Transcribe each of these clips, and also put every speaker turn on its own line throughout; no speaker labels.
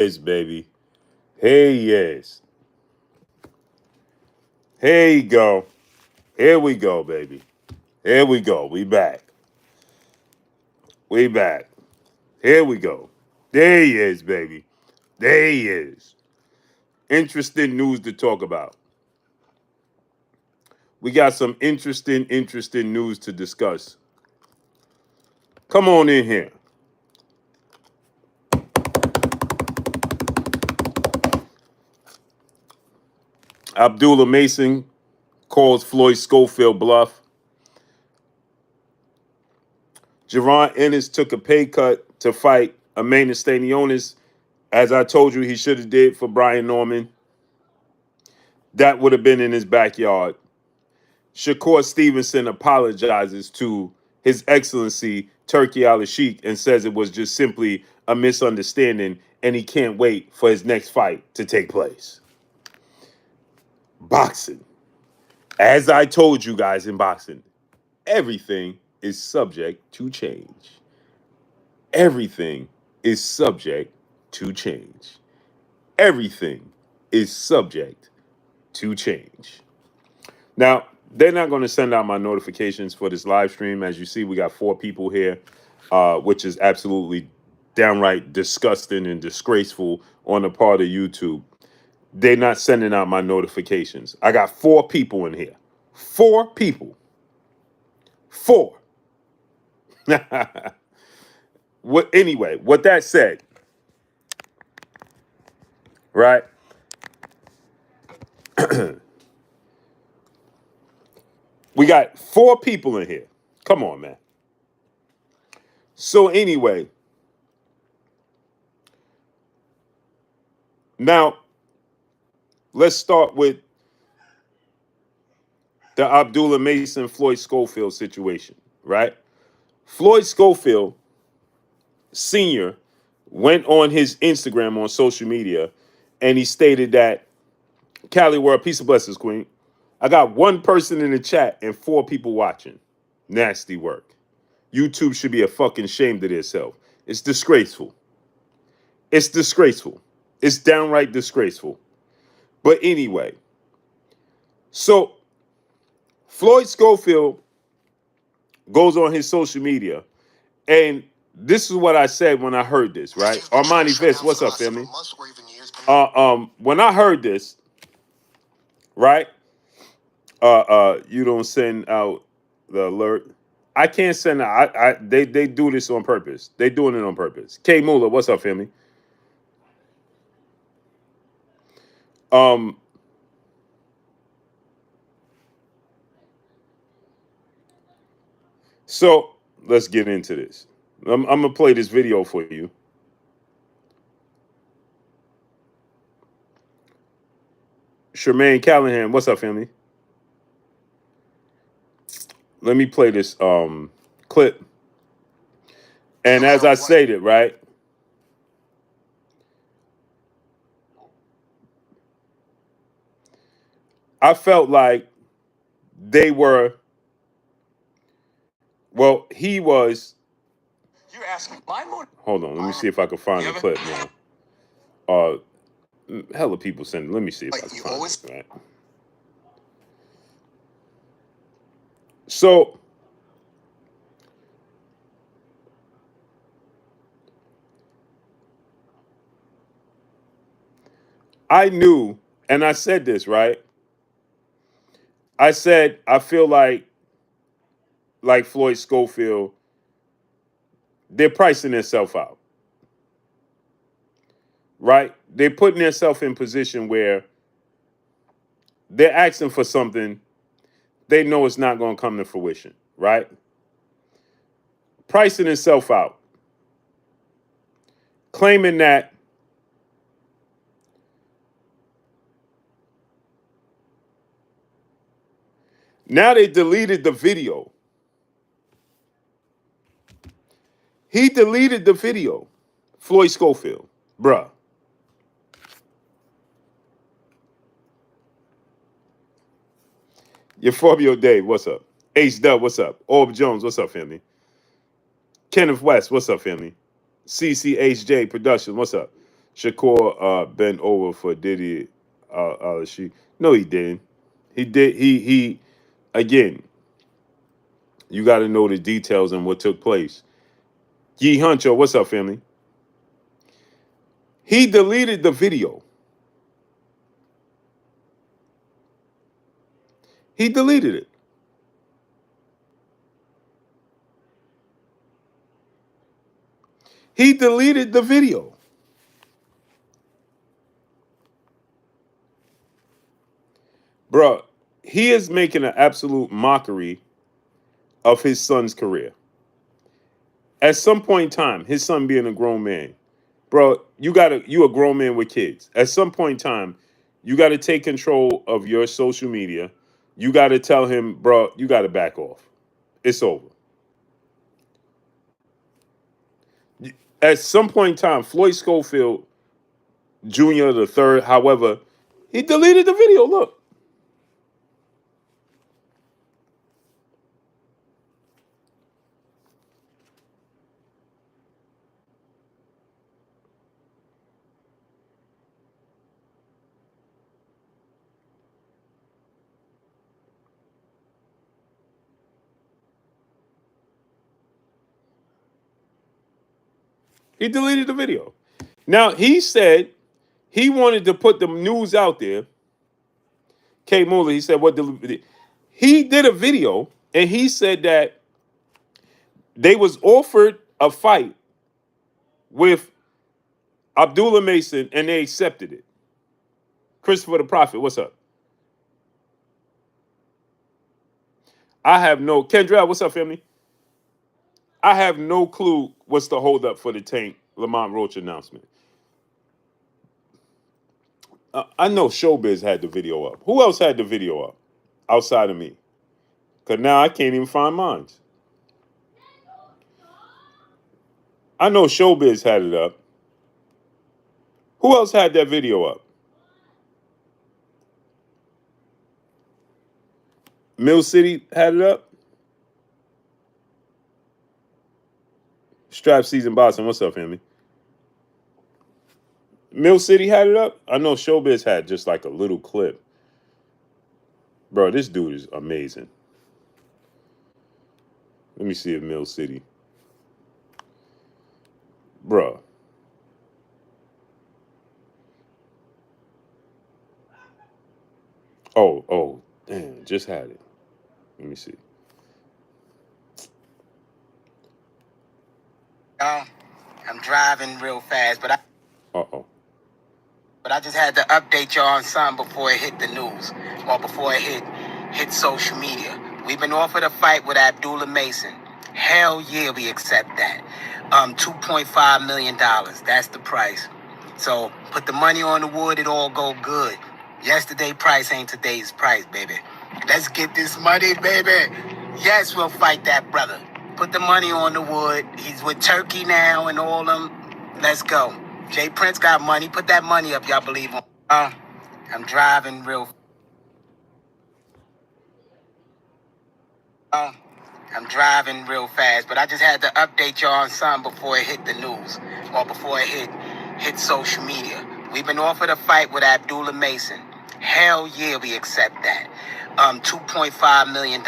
Yes, baby. Hey, yes. Here you go. Here we go, baby. Here we go. We back. We back. Here we go. There he is, baby. There he is. Interesting news to talk about. We got some interesting news to discuss. Come on in here. Abdullah Mason calls Floyd Schofield bluff. Ennis took a pay cut to fight Amanda Stanionis. As I told you, he should have did for Brian Norman. That would have been in his backyard. Shakur Stevenson apologizes to His Excellency Turki al-Sheikh and says it was just simply a misunderstanding and he can't wait for his next fight to take place. Boxing. As I told you guys in boxing, everything is subject to change. Everything is subject to change. Everything is subject to change. Now, they're not going to send out my notifications for this live stream. As you see, we got 4 people here, which is absolutely downright disgusting and disgraceful on the part of YouTube. They're not sending out my notifications. I got 4 people in here. 4 people. 4. Anyway, with that said, right? We got 4 people in here. Come on, man. So anyway, now let's start with the Abdullah Mason Floyd Schofield situation, right? Floyd Schofield Sr. went on his Instagram on social media and he stated that Cali World, peace and blessings, Queen. I got 1 person in the chat and 4 people watching. Nasty work. YouTube should be a fucking ashamed of itself. It's disgraceful. It's disgraceful. It's downright disgraceful. But anyway, so Floyd Schofield goes on his social media, and this is what I said when I heard this, right? Armani Viss, what's up, family? When I heard this, right? You don't send out the alert. I can't send out. They do this on purpose. They doing it on purpose. K Muller, what's up, family? So let's get into this. I'm gonna play this video for you. Shermaine Callahan, what's up, family? Let me play this clip. And as I stated, right? I felt like they were, well, he was. You're asking my mood. Hold on, let me see if I can find the clip now. Hella people sending. Let me see if I can find it, right? So I knew, and I said this, right? I said, I feel like Floyd Schofield, they're pricing themselves out, right? They're putting themselves in position where they're asking for something they know it's not going to come to fruition, right? Pricing itself out, claiming that now they deleted the video. He deleted the video, Floyd Schofield, bruh. Your Fabio Dave, what's up? Ace Dub, what's up? Orb Jones, what's up, family? Kenneth West, what's up, family? CCHJ Production, what's up? Shakur bent over for Diddy. She no, he didn't. He did. He again. You got to know the details and what took place. Yee Huncho, what's up, family? He deleted the video. He deleted it. He deleted the video. Bruh, he is making an absolute mockery of his son's career. At some point in time, his son being a grown man, bro, you a grown man with kids. At some point in time, you gotta take control of your social media. You gotta tell him, bro, you gotta back off. It's over. At some point in time, Floyd Schofield Jr. the third, however, he deleted the video. Look. He deleted the video. Now, he said he wanted to put the news out there. K. Muller, he said, he did a video and he said that they was offered a fight with Abdullah Mason and they accepted it. Christopher the Prophet, what's up? Kendra, what's up, family? I have no clue what's the holdup for the Tank Lamont Roach announcement. I know Showbiz had the video up. Who else had the video up outside of me? Because now I can't even find mine. I know Showbiz had it up. Who else had that video up? Mill City had it up? Strap Season Boston, what's up, family? Mill City had it up? I know Showbiz had just like a little clip. Bro, this dude is amazing. Let me see if Mill City. Bro. Oh, damn, just had it. Let me see.
I'm driving real fast, but
Uh-oh.
I just had to update y'all on something before it hit the news or before it hit social media. We've been offered a fight with Abdullah Mason. Hell yeah, we accept that. $2.5 million. That's the price. So put the money on the wood, it all go good. Yesterday price ain't today's price, baby. Let's get this money, baby. Yes, we'll fight that brother. Put the money on the wood. He's with Turkey now and all them. Let's go. Jay Prince got money. Put that money up, y'all believe him. I'm driving real. I'm driving real fast, but I just had to update y'all on something before it hit the news or before it hit social media. We've been offered a fight with Abdullah Mason. Hell yeah, we accept that. $2.5 million.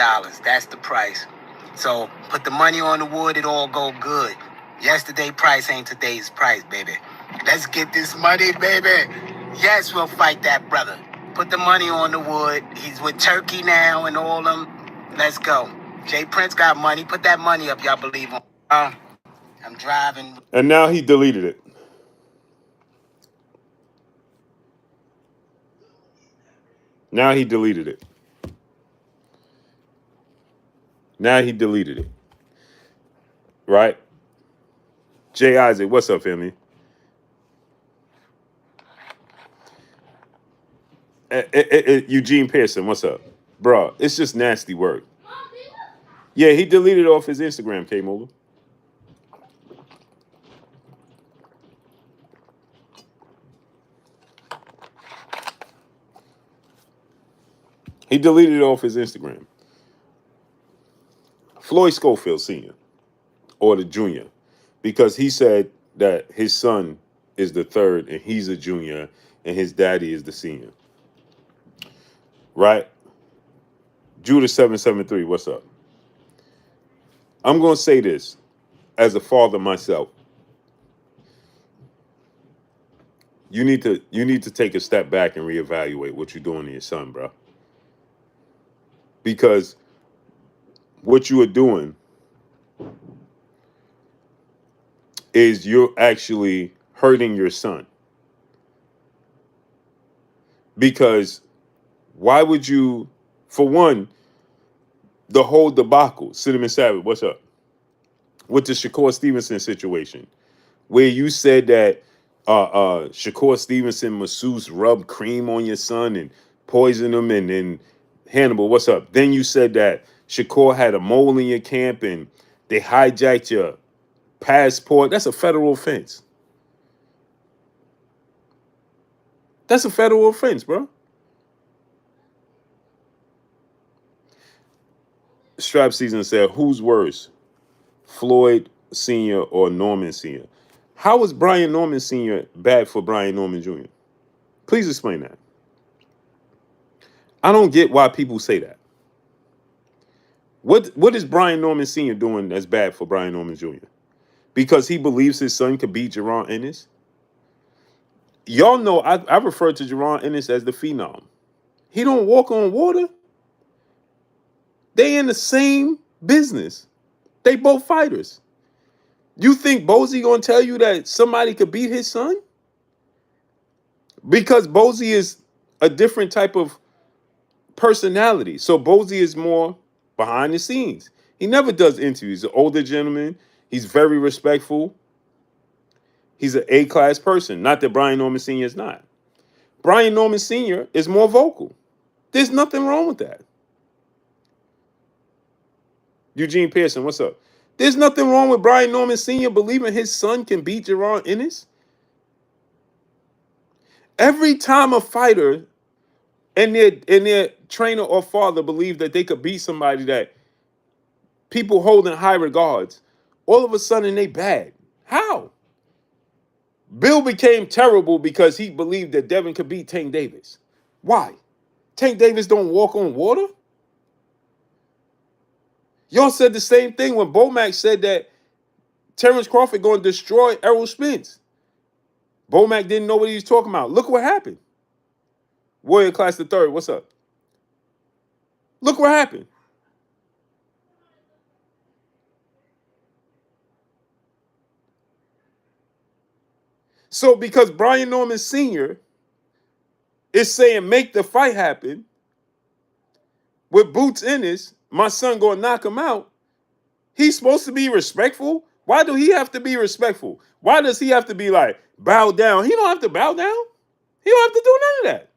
That's the price. So put the money on the wood, it all go good. Yesterday price ain't today's price, baby. Let's get this money, baby. Yes, we'll fight that brother. Put the money on the wood. He's with Turkey now and all them. Let's go. Jay Prince got money. Put that money up, y'all believe him. I'm driving.
And now he deleted it. Now he deleted it. Right? Jay Isaac, what's up, family? Eugene Pearson, what's up? Bro, it's just nasty work. Yeah, he deleted it off his Instagram, K-Mobile. He deleted it off his Instagram. Floyd Schofield Sr. or the Jr. Because he said that his son is the third, and he's a junior, and his daddy is the senior. Right? Judah 773, what's up? I'm gonna say this as a father myself. You need to take a step back and reevaluate what you're doing to your son, bro. Because what you are doing is you're actually hurting your son. Because why would you, for one, the whole debacle, Cinnamon Savage, what's up? With the Shakur Stevenson situation, where you said that Shakur Stevenson masseuse rubbed cream on your son and poisoned him, and then Hannibal, what's up? Then you said that Shakur had a mole in your camp and they hijacked your passport. That's a federal offense. That's a federal offense, bro. Strap Season said, who's worse, Floyd Sr. or Norman Sr.? How is Brian Norman Sr. bad for Brian Norman Jr.? Please explain that. I don't get why people say that. What is Brian Norman Sr. doing that's bad for Brian Norman Jr.? Because he believes his son could beat Jaron Ennis? Y'all know I refer to Jaron Ennis as the phenom. He don't walk on water. They in the same business. They both fighters. You think Bozy gonna tell you that somebody could beat his son? Because Bozy is a different type of personality. So Bozy is more behind the scenes. He never does interviews. He's an older gentleman. He's very respectful. He's an A-class person. Not that Brian Norman Sr. is not. Brian Norman Sr. is more vocal. There's nothing wrong with that. Eugene Pearson, what's up? There's nothing wrong with Brian Norman Sr. believing his son can beat Jaron Ennis. Every time a fighter and their trainer or father believe that they could beat somebody that people hold in high regards, all of a sudden they bad. How? Bill became terrible because he believed that Devin could beat Tank Davis. Why? Tank Davis don't walk on water? Y'all said the same thing when Bomac said that Terrence Crawford going to destroy Errol Spence. Bomac didn't know what he was talking about. Look what happened. Warrior Class the Third, what's up? Look what happened. So because Brian Norman Sr. is saying make the fight happen, with Boots Ennis, my son going to knock him out, he's supposed to be respectful? Why do he have to be respectful? Why does he have to be like, bow down? He don't have to bow down. He don't have to do none of that.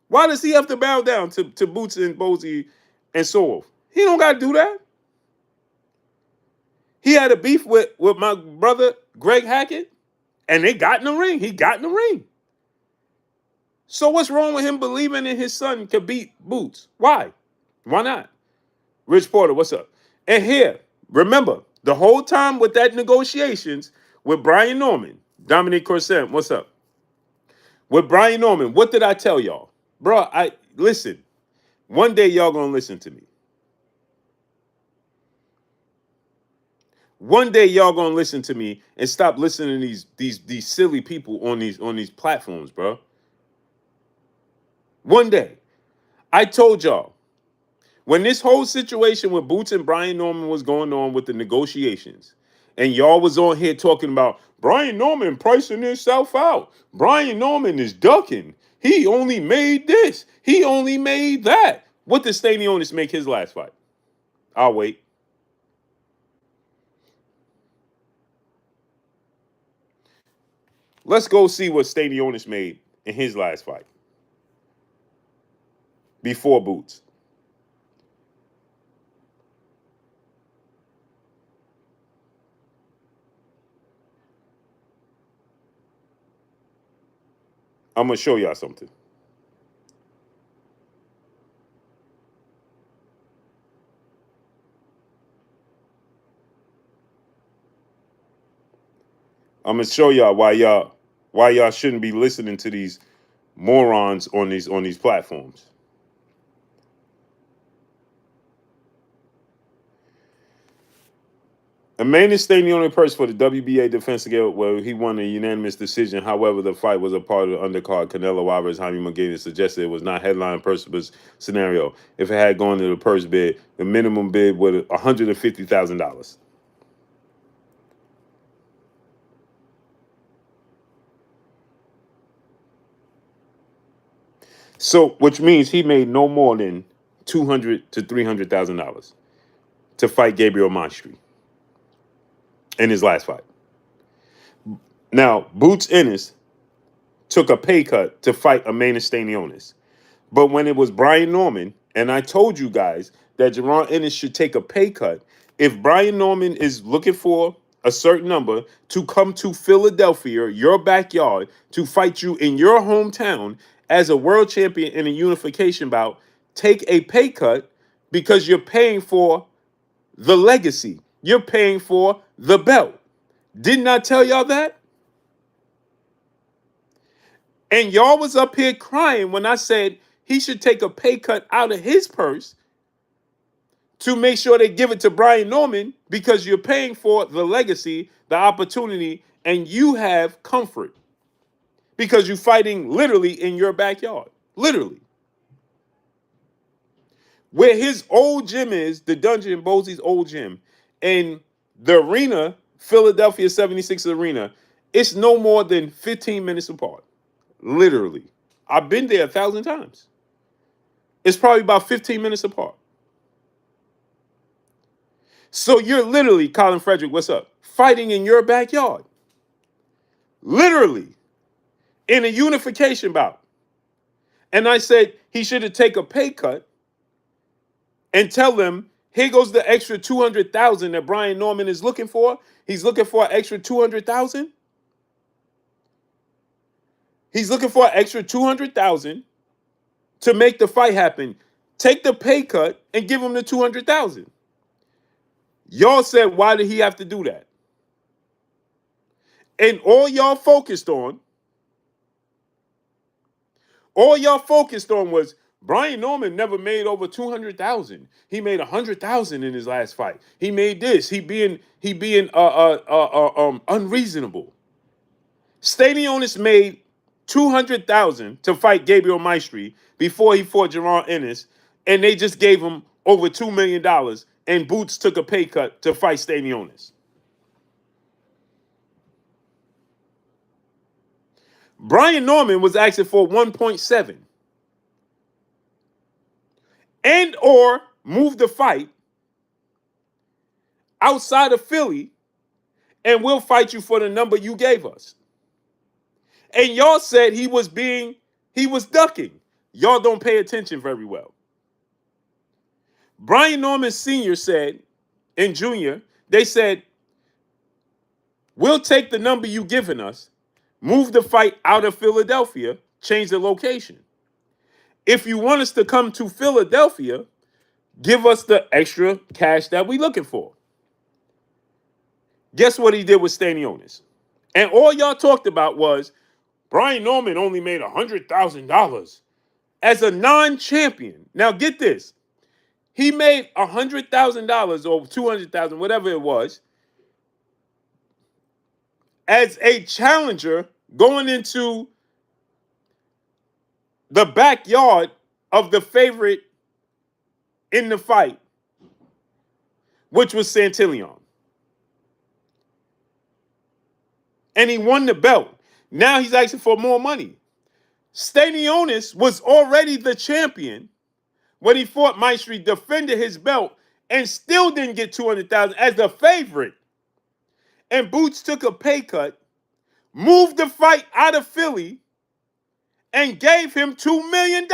Why does he have to bow down to Boots and Bozy and so forth? He don't got to do that. He had a beef with my brother, Greg Hackett, and they got in the ring. He got in the ring. So what's wrong with him believing in his son could beat Boots? Why? Why not? Rich Porter, what's up? And here, remember, the whole time with that negotiations with Brian Norman, Dominic Corson, what's up? With Brian Norman, what did I tell y'all? Bro, listen. One day y'all gonna listen to me. One day y'all gonna listen to me and stop listening to these silly people on these platforms, bro. One day. I told y'all, when this whole situation with Boots and Brian Norman was going on with the negotiations, and y'all was on here talking about Brian Norman pricing himself out. Brian Norman is ducking. He only made this. He only made that. What did Stanionis make his last fight? I'll wait. Let's go see what Stanionis made in his last fight. Before Boots. I'm going to show y'all something. I'm gonna show y'all why y'all shouldn't be listening to these morons on these platforms. Amanda Stanionis purse for the WBA defense against where he won a unanimous decision. However, the fight was a part of the undercard. Canelo Alvarez, Jaime Munguia suggested it was not headline purse scenario. If it had gone to the purse bid, the minimum bid would $150,000. So, which means he made no more than $200,000 to $300,000 to fight Gabriel Monstri in his last fight. Now, Boots Ennis took a pay cut to fight Amanda Stanionis. But when it was Brian Norman, and I told you guys that Jaron Ennis should take a pay cut, if Brian Norman is looking for a certain number to come to Philadelphia, your backyard, to fight you in your hometown as a world champion in a unification bout, take a pay cut because you're paying for the legacy. You're paying for the belt. Didn't I tell y'all that? And y'all was up here crying when I said he should take a pay cut out of his purse to make sure they give it to Brian Norman because you're paying for the legacy, the opportunity, and you have comfort because you're fighting literally in your backyard. Literally. Where his old gym is, the dungeon, Bosey's old gym, and the arena, Philadelphia 76ers arena, it's no more than 15 minutes apart. Literally. I've been there 1,000 times. It's probably about 15 minutes apart. So you're literally, Colin Frederick, what's up? Fighting in your backyard. Literally. In a unification bout. And I said he should have taken a pay cut and tell them, here goes the extra 200,000 that Brian Norman is looking for. He's looking for an extra 200,000. He's looking for an extra 200,000 to make the fight happen. Take the pay cut and give him the 200,000. Y'all said, why did he have to do that? And all y'all focused on was Brian Norman never made over 200,000. He made 100,000 in his last fight. He made this. He being unreasonable. Stanionis made 200,000 to fight Gabriel Maestri before he fought Jaron Ennis, and they just gave him over $2 million, and Boots took a pay cut to fight Stanionis. Brian Norman was asking for 1.7 and or move the fight outside of Philly, and we'll fight you for the number you gave us. And y'all said he was ducking. Y'all don't pay attention very well. Brian Norman Sr. said, and Jr., they said, we'll take the number you given us, move the fight out of Philadelphia, change the location. If you want us to come to Philadelphia, give us the extra cash that we're looking for. Guess what he did with Stanionis? And all y'all talked about was Brian Norman only made $100,000 as a non-champion. Now get this. He made $100,000 or $200,000, whatever it was, as a challenger going into the backyard of the favorite in the fight, which was Santillan. And he won the belt. Now he's asking for more money. Stanionis was already the champion when he fought Maestri, defended his belt, and still didn't get 200,000 as the favorite. And Boots took a pay cut, moved the fight out of Philly, and gave him $2 million.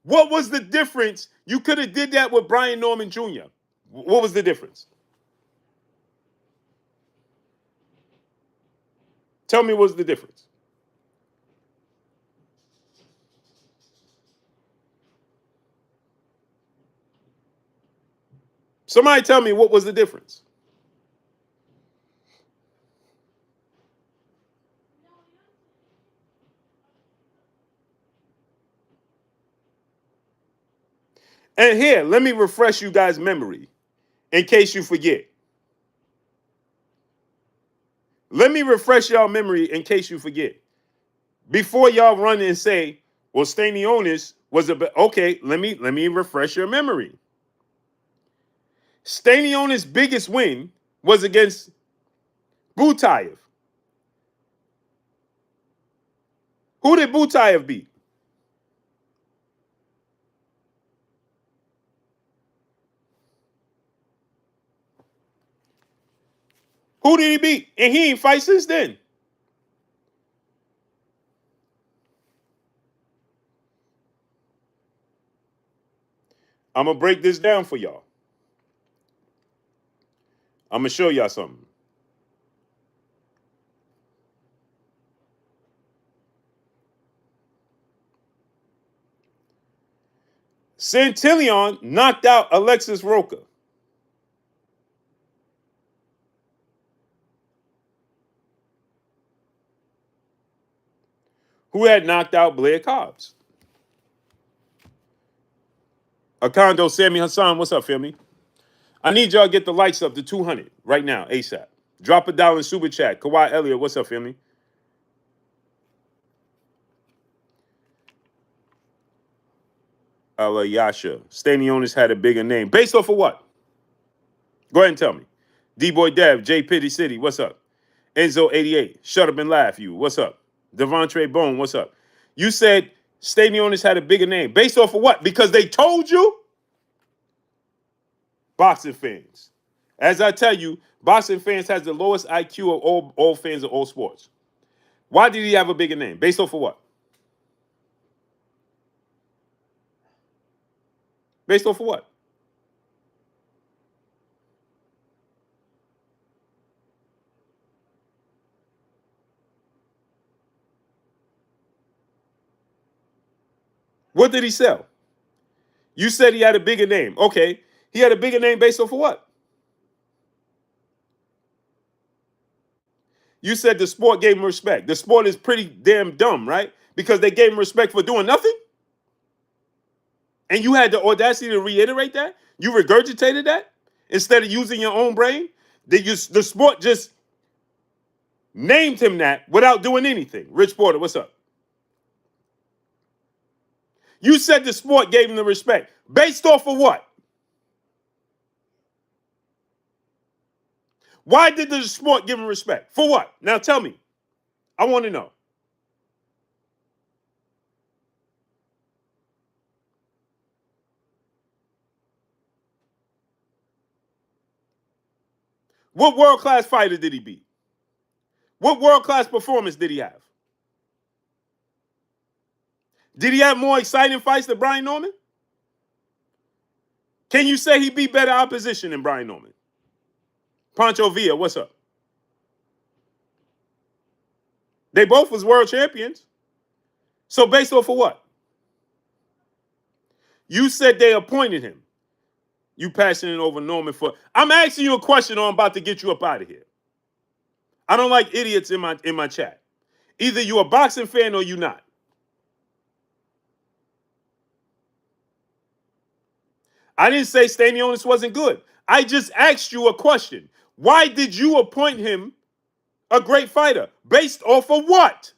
What was the difference? You could have did that with Brian Norman Jr. What was the difference? Tell me what's the difference. Somebody tell me what was the difference. And here, let me refresh you guys' memory in case you forget. Let me refresh y'all memory in case you forget. Before y'all run and say, well, Stanionis was okay, let me refresh your memory. Stanionis' biggest win was against Butayev. Who did Butayev beat? Who did he beat? And he ain't fight since then. I'm going to break this down for y'all. I'm going to show y'all something. Santillan knocked out Alexis Roca. Who had knocked out Blair Cobbs. Akando, Sammy Hassan, what's up, family? I need y'all to get the lights up to 200 right now, ASAP. Drop a dollar in super chat. Kawhi Elliott, what's up, family? Yasha. Stanionis had a bigger name. Based off of what? Go ahead and tell me. D-Boy Dev, J Pitty City, what's up? Enzo88, shut up and laugh, you. What's up? Devontre Bone, what's up? You said Stanionis had a bigger name. Based off of what? Because they told you? Boxing fans. As I tell you, boxing fans has the lowest IQ of all fans of all sports. Why did he have a bigger name? Based off of what? Based off of what? What did he sell? You said he had a bigger name. Okay. He had a bigger name based off of what? You said the sport gave him respect. The sport is pretty damn dumb, right? Because they gave him respect for doing nothing. And you had the audacity to reiterate that? You regurgitated that instead of using your own brain? The sport just named him that without doing anything. Rich Porter, what's up? You said the sport gave him the respect. Based off of what? Why did the sport give him respect? For what? Now tell me. I want to know. What world-class fighter did he beat? What world-class performance did he have? Did he have more exciting fights than Brian Norman? Can you say he beat better opposition than Brian Norman? Pancho Villa, what's up? They both was world champions. So based off of what? You said they appointed him. You passionate over Norman for... I'm asking you a question or I'm about to get you up out of here. I don't like idiots in my chat. Either you're a boxing fan or you're not. I didn't say Stanionis wasn't good. I just asked you a question. Why did you appoint him a great fighter? Based off of what?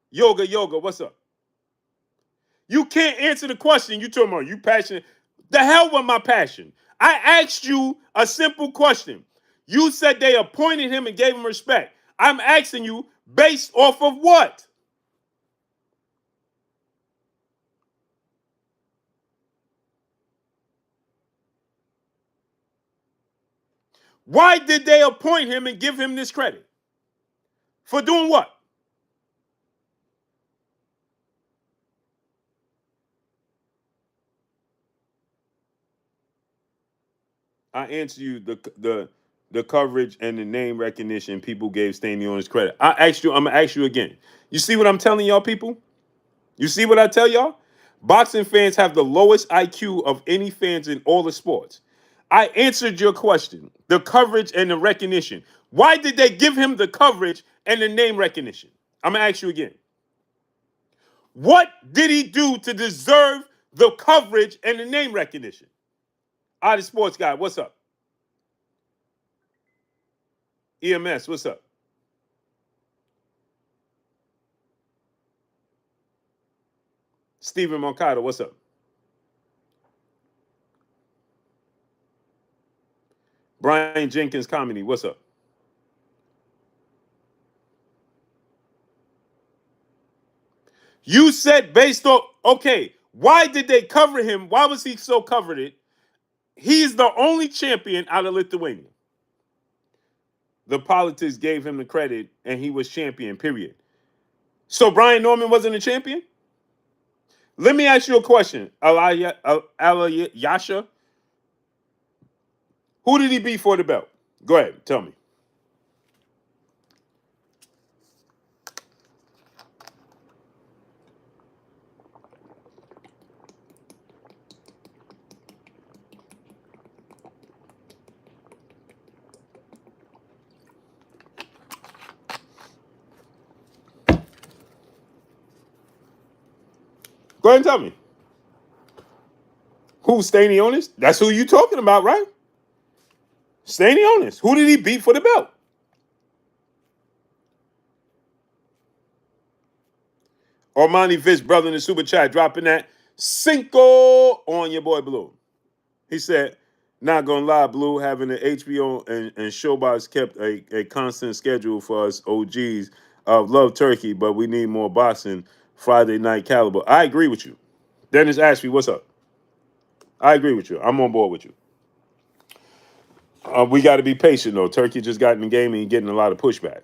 Yoga, what's up? You can't answer the question. You talking about you passionate. The hell with my passion. I asked you a simple question. You said they appointed him and gave him respect. I'm asking you based off of what? Why did they appoint him and give him this credit? For doing what? I answer you the coverage and the name recognition people gave Stanionis credit. I'm gonna ask you again. You see what I'm telling y'all, people? You see what I tell y'all? Boxing fans have the lowest IQ of any fans in all the sports. I answered your question, the coverage and the recognition. Why did they give him the coverage and the name recognition? I'm gonna ask you again. What did he do to deserve the coverage and the name recognition. The sports guy, what's up? EMS, what's up? Stephen Moncada, what's up? Brian Jenkins Comedy, what's up? You said based on, okay, why did they cover him? Why was he so coveted? He's the only champion out of Lithuania. The politics gave him the credit and he was champion, period. So Brian Norman wasn't a champion? Let me ask you a question, Yasha. Who did he beat for the belt? Go ahead, tell me. Go ahead and tell me. Who's Stanionis? That's who you talking about, right? Stanionis. Who did he beat for the belt? Armani Fish, brother in the super chat, dropping that Cinco on your boy Blue. He said, not gonna lie, Blue, having the HBO and Showbox kept a constant schedule for us OGs of Love Turkey, but we need more boxing Friday night caliber. I agree with you. Dennis Ashby, what's up? I agree with you. I'm on board with you. We got to be patient, though. Turkey just got in the game and he's getting a lot of pushback.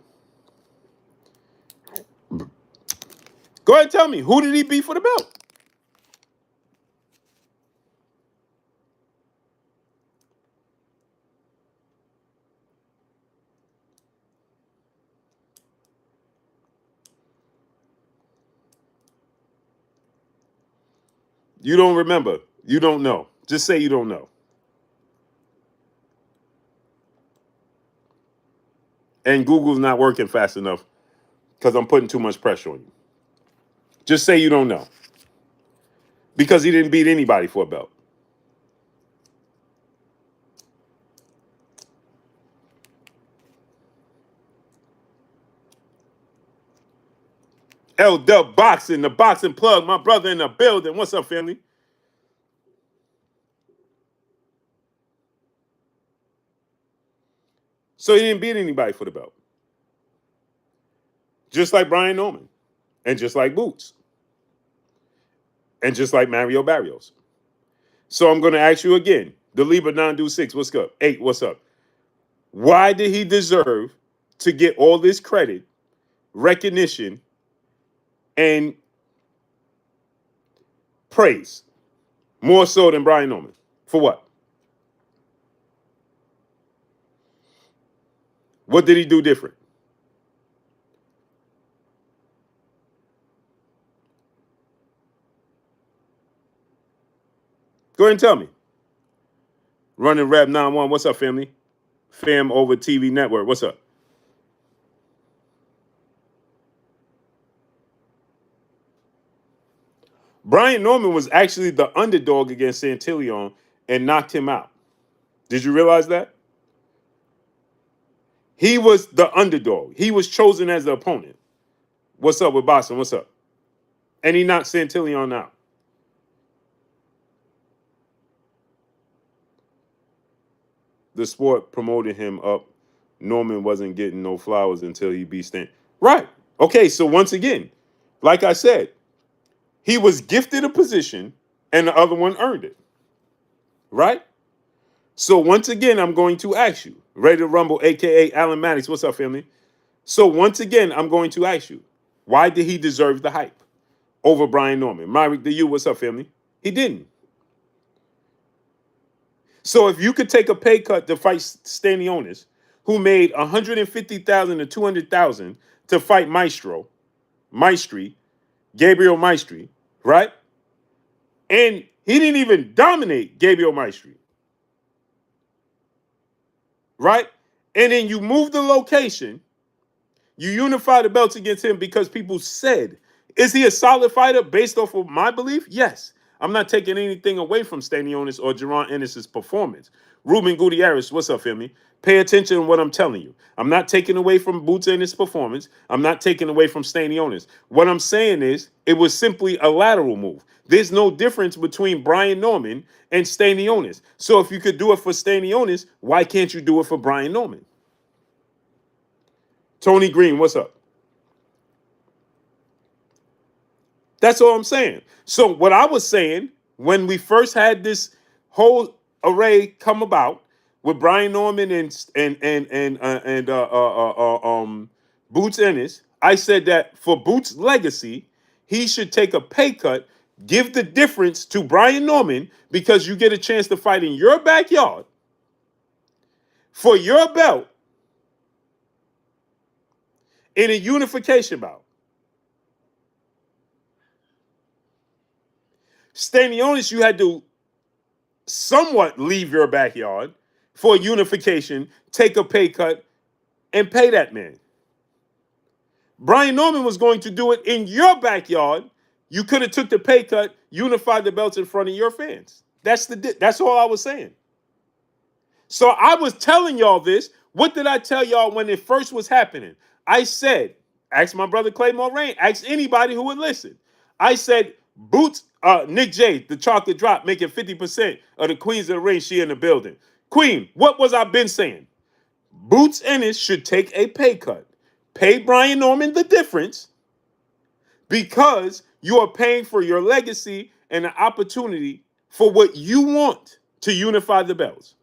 Go ahead and tell me, who did he beat for the belt? You don't remember. You don't know. Just say you don't know. And Google's not working fast enough because I'm putting too much pressure on you. Just say you don't know. Because he didn't beat anybody for a belt. L Dub Boxing, the boxing plug, my brother in the building. What's up, family? So he didn't beat anybody for the belt. Just like Brian Norman. And just like Boots. And just like Mario Barrios. So I'm going to ask you again. The Libra 926, what's up? 8, what's up? Why did he deserve to get all this credit, recognition, and praise more so than Brian Norman? For what? What did he do different? Go ahead and tell me. Running Rap 91, what's up, family? Fam over TV Network, what's up? Brian Norman was actually the underdog against Santillion and knocked him out. Did you realize that? He was the underdog. He was chosen as the opponent. What's up with Boston? What's up? And he knocked Santillion out. The sport promoted him up. Norman wasn't getting no flowers until he beat Stan. Right. Okay, so once again, like I said, he was gifted a position and the other one earned it. Right? So once again, I'm going to ask you. Ready to Rumble, a.k.a. Alan Maddox. What's up, family? So once again, I'm going to ask you, why did he deserve the hype over Brian Norman? Myrick, to you, what's up, family? He didn't. So if you could take a pay cut to fight Stanionis, who made $150,000 to $200,000 to fight Gabriel Maestri, right? And he didn't even dominate Gabriel Maestri, right? And then you move the location, you unify the belts against him because people said, is he a solid fighter based off of my belief? Yes. I'm not taking anything away from Stanionis or Jerron Ennis' performance. Ruben Gutierrez, what's up, Femi? Pay attention to what I'm telling you. I'm not taking away from Boots Ennis' performance. I'm not taking away from Stanionis. What I'm saying is it was simply a lateral move. There's no difference between Brian Norman and Stanionis. So if you could do it for Stanionis, why can't you do it for Brian Norman? Tony Green, what's up? That's all I'm saying. So what I was saying when we first had this whole array come about with Brian Norman and Boots Ennis, I said that for Boots' legacy, he should take a pay cut, give the difference to Brian Norman because you get a chance to fight in your backyard for your belt in a unification bout. Stanionis, you had to somewhat leave your backyard for unification, take a pay cut, and pay that man. Brian Norman was going to do it in your backyard. You could have took the pay cut, unified the belts in front of your fans. That's all I was saying. So I was telling y'all this. What did I tell y'all when it first was happening? I said, ask my brother Claymore Rain, ask anybody who would listen. I said, Boots, Nick J, the chocolate drop, making 50% of the queens of the ring. She in the building. Queen, what was I been saying? Boots Ennis should take a pay cut. Pay Brian Norman the difference because you are paying for your legacy and the opportunity for what you want to unify the belts.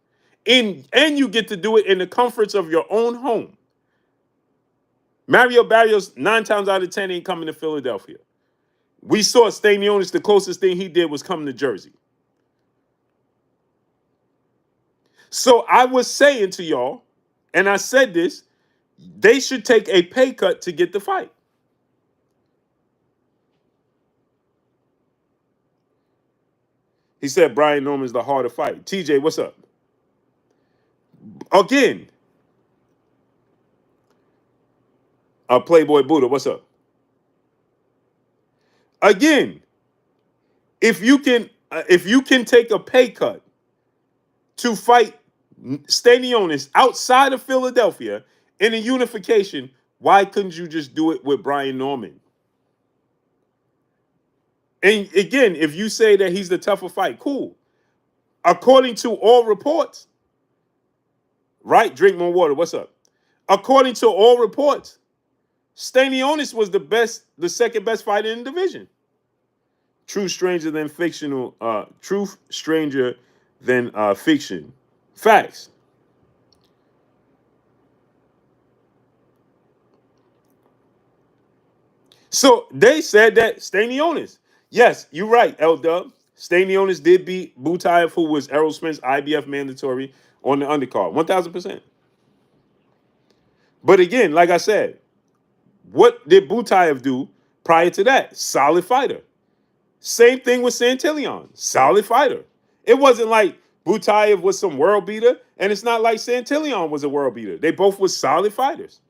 And you get to do it in the comforts of your own home. Mario Barrios, 9 times out of 10, ain't coming to Philadelphia. We saw Stanionis, the closest thing he did was come to Jersey. So I was saying to y'all, and I said this, they should take a pay cut to get the fight. He said Brian Norman's the harder fight. TJ, what's up? Again, Playboy Buddha, what's up? Again, if you can take a pay cut to fight Stanionis outside of Philadelphia in a unification, why couldn't you just do it with Brian Norman? And again, if you say that he's the tougher fight, cool. According to all reports, right? Drink more water. What's up? According to all reports, Stanionis was the second best fighter in the division. Truth stranger than fictional. Truth stranger than fiction. Facts. So they said that Stanionis. Yes, you're right, L-Dub. Stanionis did beat Butayev, who was Errol Spence IBF mandatory on the undercard. 1,000%. But again, like I said, what did Butayev do prior to that? Solid fighter. Same thing with Santillan. Solid fighter. It wasn't like Butayev was some world beater, and it's not like Santillan was a world beater. They both were solid fighters.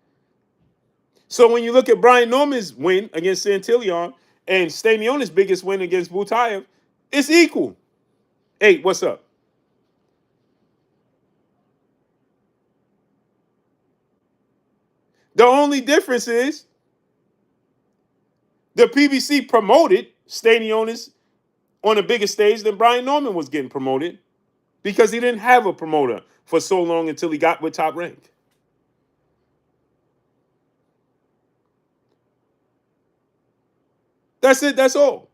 So when you look at Brian Norman's win against Santillan and Stanionis' biggest win against Butayev, it's equal. Hey, what's up? The only difference is the PBC promoted Stanionis on a bigger stage than Brian Norman was getting promoted because he didn't have a promoter for so long until he got with Top Rank. That's it. That's all.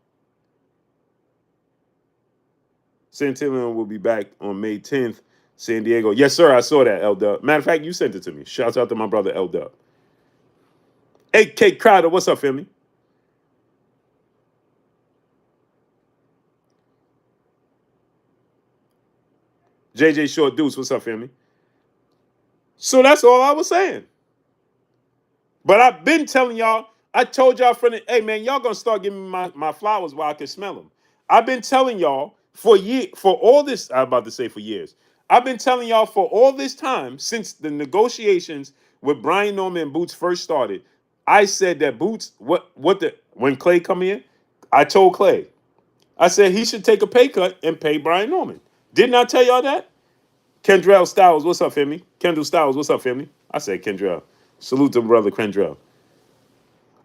Santillan will be back on May 10th, San Diego. Yes, sir. I saw that, L-Dub. Matter of fact, you sent it to me. Shouts out to my brother, L-Dub. Hey, Kate Crowder, what's up, Femi? JJ Short Deuce, what's up, Femi? So that's all I was saying. But I've been telling y'all, I told y'all from the, hey, man, y'all going to start giving me my flowers while I can smell them. I've been telling y'all for all this, I'm about to say for years. I've been telling y'all for all this time, since the negotiations with Brian Norman and Boots first started, I said that Boots, when Clay come in, I told Clay, I said he should take a pay cut and pay Brian Norman. Didn't I tell y'all that? Kendrell Styles, what's up, family? Kendall Styles, what's up, family? I said Kendrell. Salute to brother Kendrell.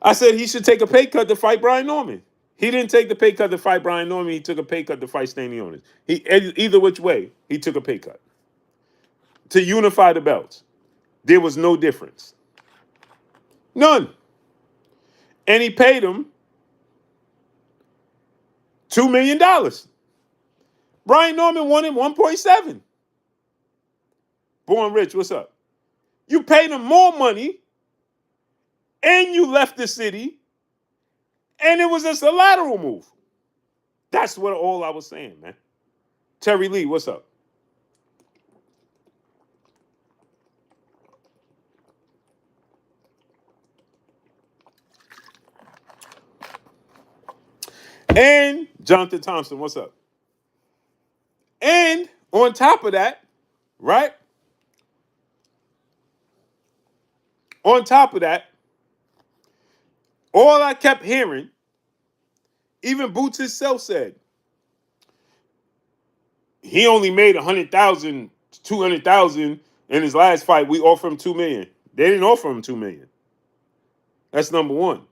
I said he should take a pay cut to fight Brian Norman. He didn't take the pay cut to fight Brian Norman. He took a pay cut to fight Stanionis. Either which way, he took a pay cut to unify the belts. There was no difference, none. And he paid him $2 million. Brian Norman wanted 1.7. Born Rich, what's up? You paid him more money, and you left the city, and it was just a lateral move. That's what all I was saying, man. Terry Lee, what's up? And Jonathan Thompson, what's up? And on top of that, right? On top of that, all I kept hearing, even Boots himself said, he only made 100,000, 200,000 in his last fight. We offered him $2 million. They didn't offer him $2 million. That's number one.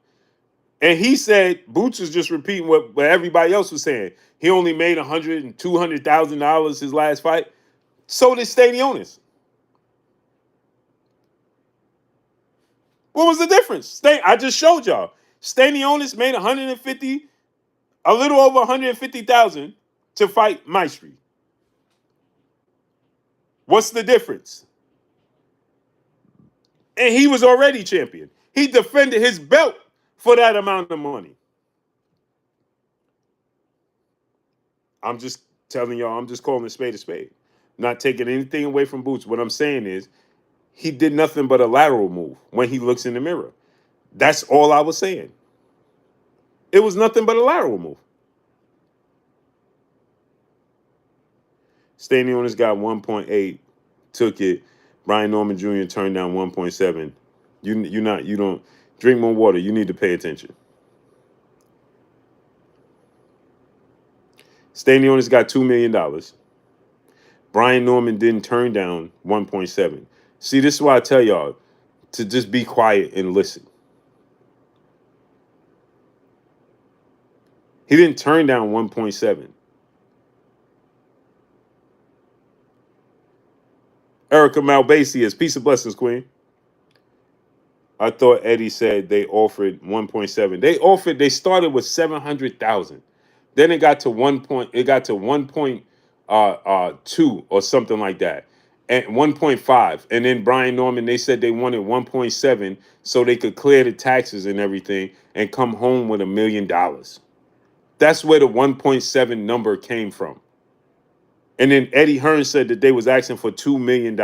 And he said, Boots is just repeating what everybody else was saying. He only made $100,000 and $200,000 his last fight. So did Stanionis. What was the difference? I just showed y'all. Stanionis made 150, a little over 150,000 to fight Maestri. What's the difference? And he was already champion. He defended his belt for that amount of money. I'm just telling y'all, I'm just calling a spade a spade. Not taking anything away from Boots. What I'm saying is, he did nothing but a lateral move when he looks in the mirror. That's all I was saying. It was nothing but a lateral move. Stanionis got 1.8, took it. Brian Norman Jr. turned down 1.7. You don't drink more water. You need to pay attention. Stanionis got $2 million. Brian Norman didn't turn down 1.7. See, this is why I tell y'all to just be quiet and listen. He didn't turn down 1.7. Erica Malbasius, peace and blessings, Queen. I thought Eddie said they offered 1.7. They started with 700,000. Then it got to 1.2 or something like that. And 1.5. And then Brian Norman, they said they wanted 1.7 so they could clear the taxes and everything and come home with $1 million. That's where the 1.7 number came from. And then Eddie Hearn said that they was asking for $2 million.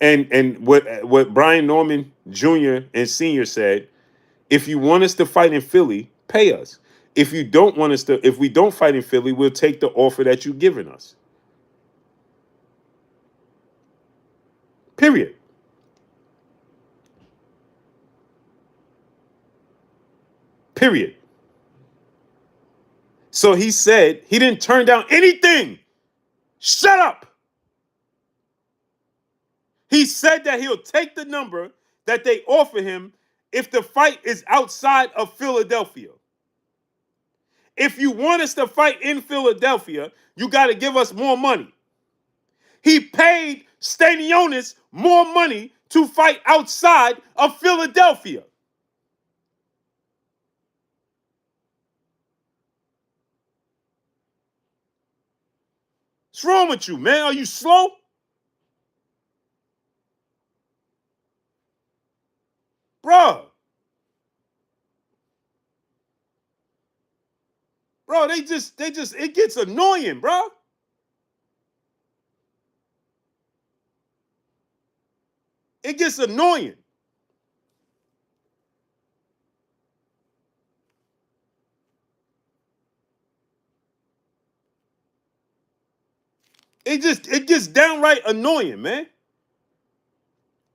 And what Brian Norman Jr. and Sr. said, if you want us to fight in Philly, pay us. If we don't fight in Philly, we'll take the offer that you've given us. Period. Period. So he said he didn't turn down anything. Shut up. He said that he'll take the number that they offer him if the fight is outside of Philadelphia. If you want us to fight in Philadelphia, you got to give us more money. He paid Stanionis more money to fight outside of Philadelphia. What's wrong with you, man? Are you slow? Bro, it gets annoying, bro. It gets annoying. It gets downright annoying, man.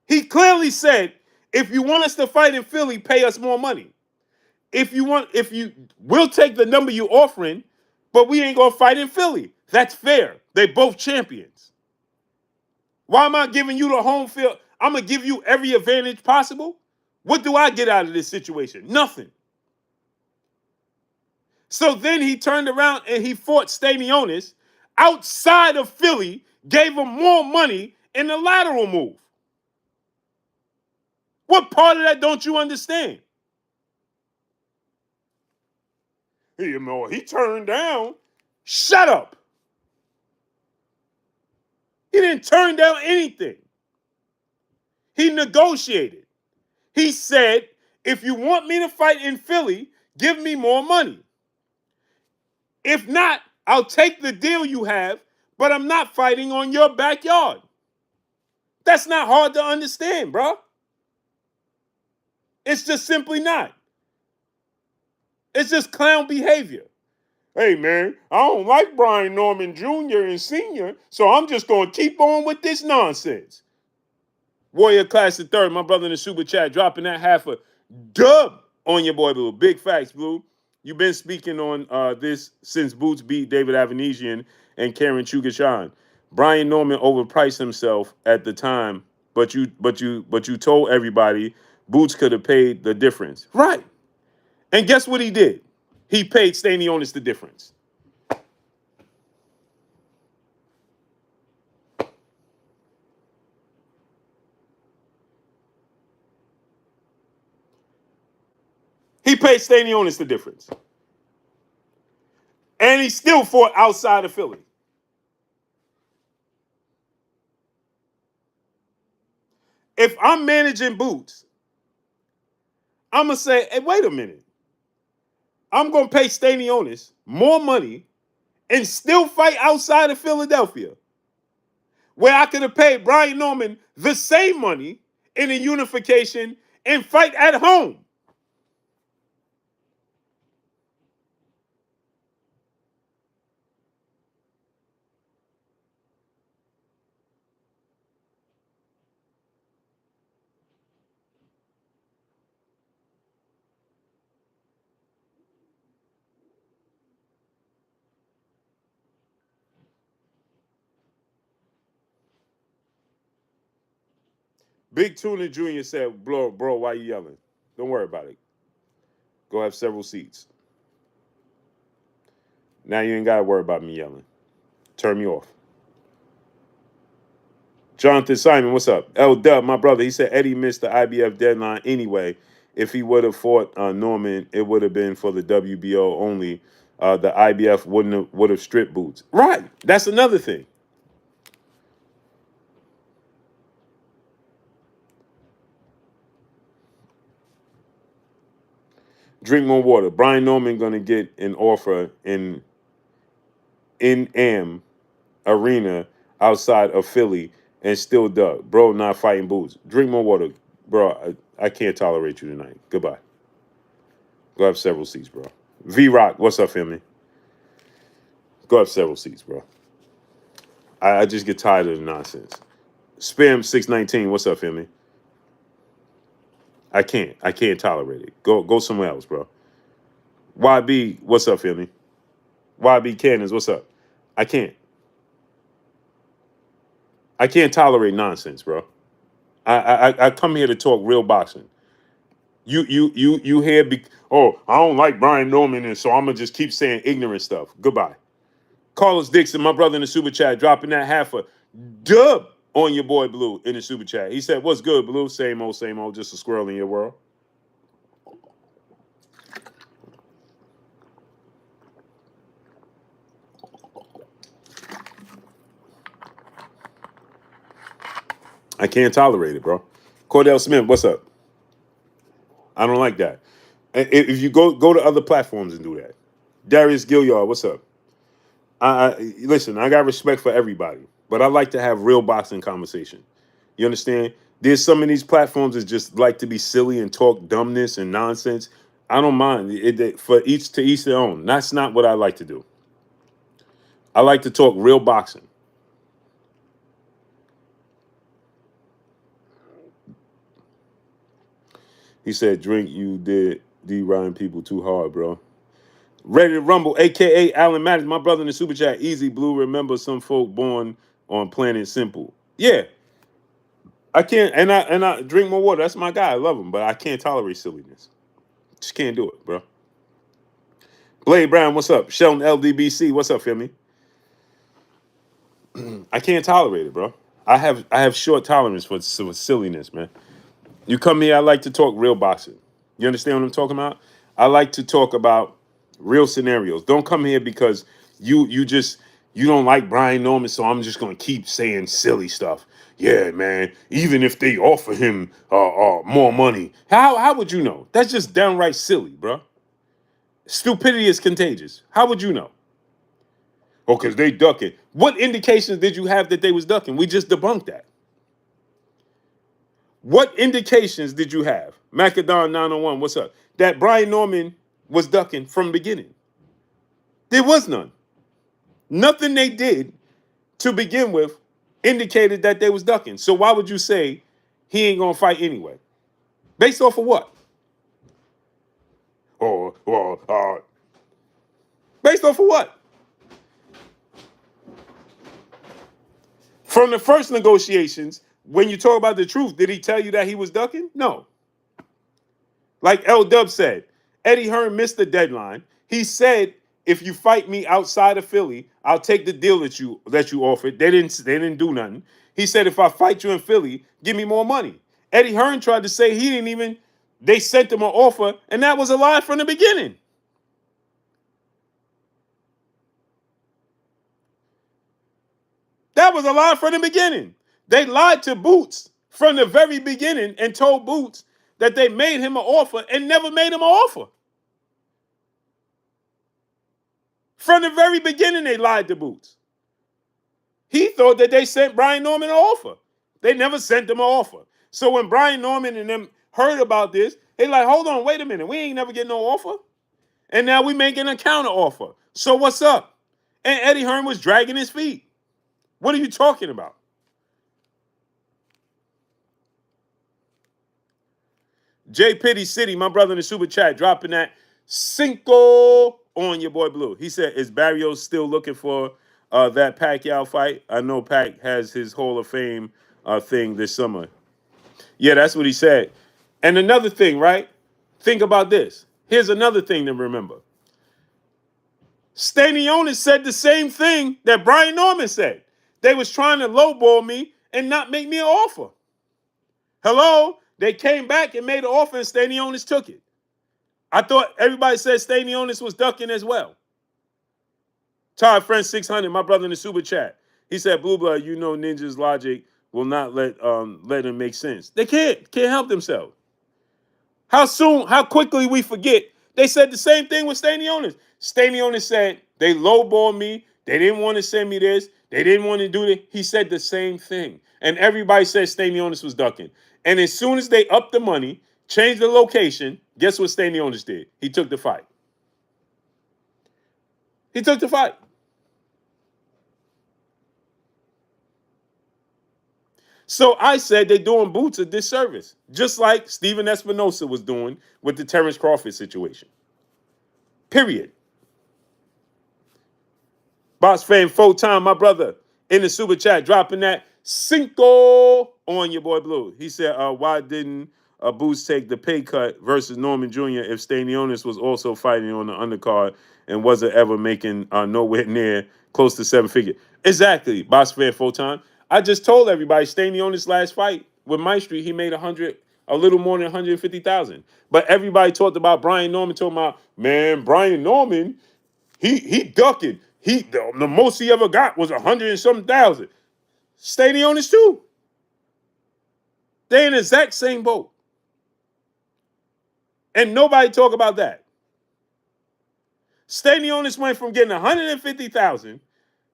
He clearly said, If you want us to fight in Philly, pay us more money. We'll take the number you offering, but we ain't gonna fight in Philly. That's fair. They both champions. Why am I giving you the home field? I'm gonna give you every advantage possible. What do I get out of this situation? Nothing. So then he turned around and he fought Stanionis outside of Philly, gave him more money in the lateral move. What part of that don't you understand? You know, he turned down. Shut up. He didn't turn down anything. He negotiated. He said, if you want me to fight in Philly, give me more money. If not, I'll take the deal you have, but I'm not fighting on your backyard. That's not hard to understand, bro. It's just simply not. It's just clown behavior. Hey, man, I don't like Brian Norman Jr. and Sr., so I'm just going to keep on with this nonsense. Warrior Class of Third, my brother in the super chat, dropping that half a dub on your boy, Blue. Big facts, Blue. You've been speaking on this since Boots beat David Avanesian and Karen Chugashan. Brian Norman overpriced himself at the time, but you told everybody Boots could have paid the difference. Right. And guess what he did? He paid Stanionis the difference. He paid Stanionis the difference. And he still fought outside of Philly. If I'm managing Boots, I'm going to say, hey, wait a minute. I'm going to pay Stanionis more money and still fight outside of Philadelphia, where I could have paid Brian Norman the same money in a unification and fight at home. Big Tuna Jr. said, bro, why you yelling? Don't worry about it. Go have several seats. Now you ain't got to worry about me yelling. Turn me off. Jonathan Simon, what's up? L Dub, my brother, he said Eddie missed the IBF deadline anyway. If he would have fought Norman, it would have been for the WBO only. The IBF would have stripped Boots. Right. That's another thing. Drink more water. Brian Norman gonna get an offer in AM Arena outside of Philly and still duck. Bro, not fighting Boots. Drink more water. Bro, I can't tolerate you tonight. Goodbye. Go have several seats, bro. V-Rock, what's up, family? Go have several seats, bro. I just get tired of the nonsense. Spam 619, what's up, family? I can't tolerate it. Go somewhere else, bro. YB, what's up, family? YB Cannons, what's up? I can't tolerate nonsense, bro. I come here to talk real boxing. You hear? I don't like Brian Norman, and so I'm gonna just keep saying ignorant stuff. Goodbye. Carlos Dixon, my brother in the super chat, dropping that half a dub on your boy Blue in the super chat. He said, "What's good, Blue? Same old, just a squirrel in your world." I can't tolerate it, bro. Cordell Smith, what's up? I don't like that. If you go to other platforms and do that. Darius Gilliard, what's up? Listen, I got respect for everybody, but I like to have real boxing conversation. You understand? There's some of these platforms that just like to be silly and talk dumbness and nonsense. I don't mind. For each to each their own. That's not what I like to do. I like to talk real boxing. He said, "Drink, you did D-Ryan people too hard, bro." Ready to Rumble, a.k.a. Alan Maddox, my brother in the Super Chat. Easy Blue, remember some folk born on Planet Simple. Yeah, I can't, and I drink more water. That's my guy. I love him, but I can't tolerate silliness. Just can't do it, bro. Blade Brown, what's up? Sheldon LDBC, what's up, Femi? I can't tolerate it, bro. I have short tolerance for silliness, man. You come here, I like to talk real boxing. You understand what I'm talking about? I like to talk about real scenarios. Don't come here because you don't like Brian Norman, so I'm just gonna keep saying silly stuff. Yeah, man. Even if they offer him more money, how would you know? That's just downright silly, bro. Stupidity is contagious. How would you know? Oh, because they ducking. What indications did you have that they was ducking? We just debunked that. What indications did you have? Macadon 901, what's up? That Brian Norman was ducking from the beginning. There was none. Nothing they did to begin with indicated that they was ducking. So why would you say he ain't gonna fight anyway? Based off of what? Based off of what? From the first negotiations, when you talk about the truth, did he tell you that he was ducking? No. Like L Dub said, Eddie Hearn missed the deadline. He said, if you fight me outside of Philly, I'll take the deal that you offered. They didn't do nothing. He said, if I fight you in Philly, give me more money. Eddie Hearn tried to say he didn't even, they sent him an offer, and that was a lie from the beginning. That was a lie from the beginning. They lied to Boots from the very beginning and told Boots that they made him an offer and never made him an offer. From the very beginning, they lied to Boots. He thought that they sent Brian Norman an offer. They never sent him an offer. So when Brian Norman and them heard about this, they like, hold on, wait a minute. We ain't never get no offer. And now we making a counter offer. So what's up? And Eddie Hearn was dragging his feet. What are you talking about? J Pitty City, my brother in the super chat, dropping that Cinco on your boy Blue. He said, is Barrios still looking for that Pacquiao fight? I know Pac has his Hall of Fame thing this summer. Yeah, that's what he said. And another thing, right? Think about this. Here's another thing to remember. Stanionis said the same thing that Brian Norman said. They was trying to lowball me and not make me an offer. Hello? They came back and made an offer and Stanionis took it. I thought everybody said Stanionis was ducking as well. Todd Friend 600, my brother in the super chat. He said, Blue Blood, you know Ninja's logic will not let him make sense. They can't help themselves. How quickly we forget. They said the same thing with Stanionis. Stanionis said, they lowballed me. They didn't want to send me this. They didn't want to do it. He said the same thing. And everybody said Stanionis was ducking. And as soon as they upped the money, changed the location, guess what Stanionis did? He took the fight. He took the fight. So I said they're doing Boots a disservice, just like Steven Espinosa was doing with the Terrence Crawford situation. Period. Boss fan, full time, my brother in the super chat, dropping that Cinco on your boy Blue. He said, why didn't Boots take the pay cut versus Norman Jr. if Stanionis was also fighting on the undercard and wasn't ever making nowhere near close to 7 figure? Exactly, boss fan, full time. I just told everybody Stanionis' last fight with Maestri, he made a little more than 150,000. But everybody talked about Brian Norman, talking about, man, Brian Norman, he ducking. The most he ever got was 100 and something thousand. Stanionis too. They in the exact same boat. And nobody talk about that. Stanionis went from getting 150,000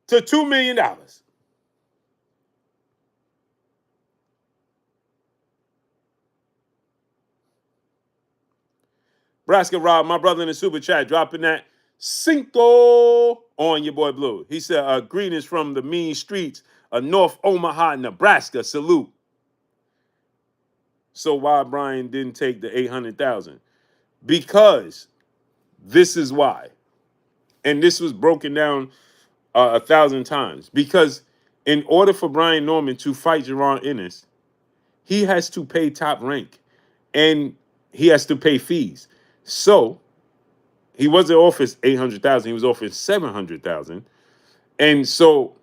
to $2 million. Braska Rob, my brother in the super chat, dropping that Cinco on your boy Blue. He said, greetings from the mean streets of North Omaha, Nebraska. Salute. So why Brian didn't take the 800,000? Because this is why. And this was broken down 1,000 times. Because in order for Brian Norman to fight Jaron Ennis, he has to pay top rank and he has to pay fees. So he wasn't offered 800,000, he was offered 700,000. And so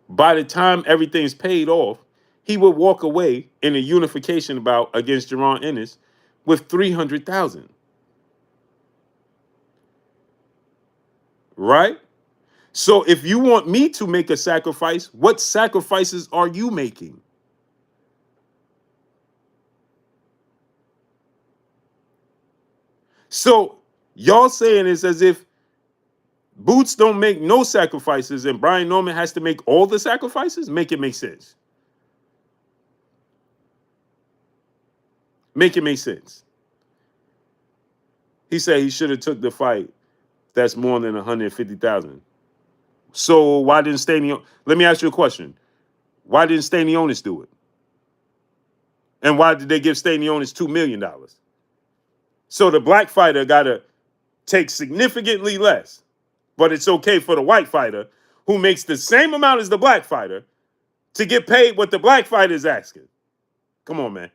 by the time everything's paid off, he would walk away in a unification bout against Jaron Ennis with 300,000. Right? So if you want me to make a sacrifice, what sacrifices are you making? So y'all saying it's as if Boots don't make no sacrifices and Brian Norman has to make all the sacrifices? Make it make sense. Make it make sense. He said he should have took the fight that's more than 150,000. So why didn't Stanionis? Let me ask you a question. Why didn't Stanionis do it? And why did they give Stanionis $2 million? So the black fighter got to take significantly less, but it's okay for the white fighter who makes the same amount as the black fighter to get paid what the black fighter is asking. Come on, man.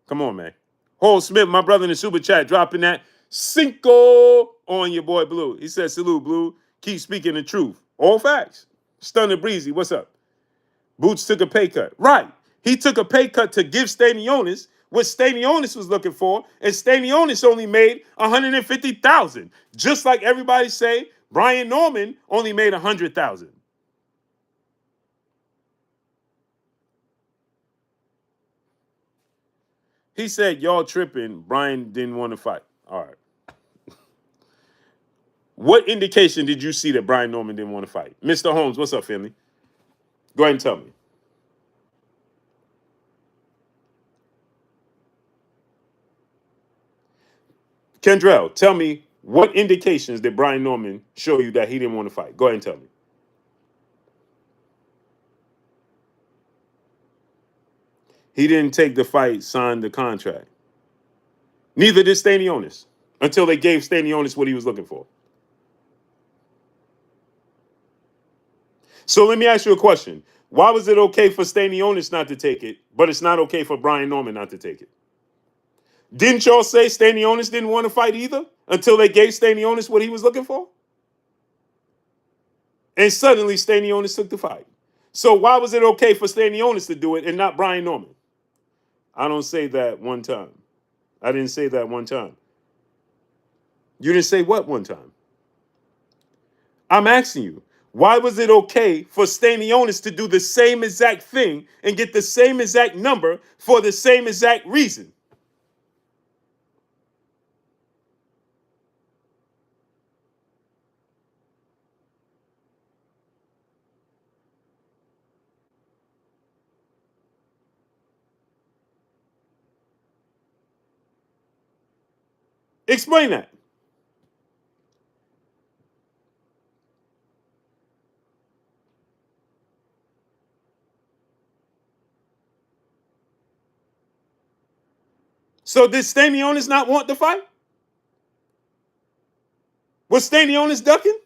Come on, man. Hole Smith, my brother in the super chat, dropping that cinco on your boy Blue. He said, salute, Blue. Keep speaking the truth. All facts. Stunner Breezy, what's up? Boots took a pay cut. Right. He took a pay cut to give Stanionis what Stanionis was looking for, and Stanionis only made 150,000. Just like everybody say, Brian Norman only made 100,000. He said, y'all tripping. Brian didn't want to fight. All right. What indication did you see that Brian Norman didn't want to fight? Mr. Holmes, what's up, family? Go ahead and tell me. Kendrell, tell me what indications did Brian Norman show you that he didn't want to fight? Go ahead and tell me. He didn't take the fight, signed the contract. Neither did Stanionis until they gave Stanionis what he was looking for. So let me ask you a question. Why was it okay for Stanionis not to take it, but it's not okay for Brian Norman not to take it? Didn't y'all say Stanionis didn't want to fight either until they gave Stanionis what he was looking for? And suddenly Stanionis took the fight. So why was it okay for Stanionis to do it and not Brian Norman? I don't say that one time. I didn't say that one time. You didn't say what one time? I'm asking you. Why was it okay for Stanionis to do the same exact thing and get the same exact number for the same exact reason? Explain that. So did Stanionis not want the fight? Was Stanionis ducking?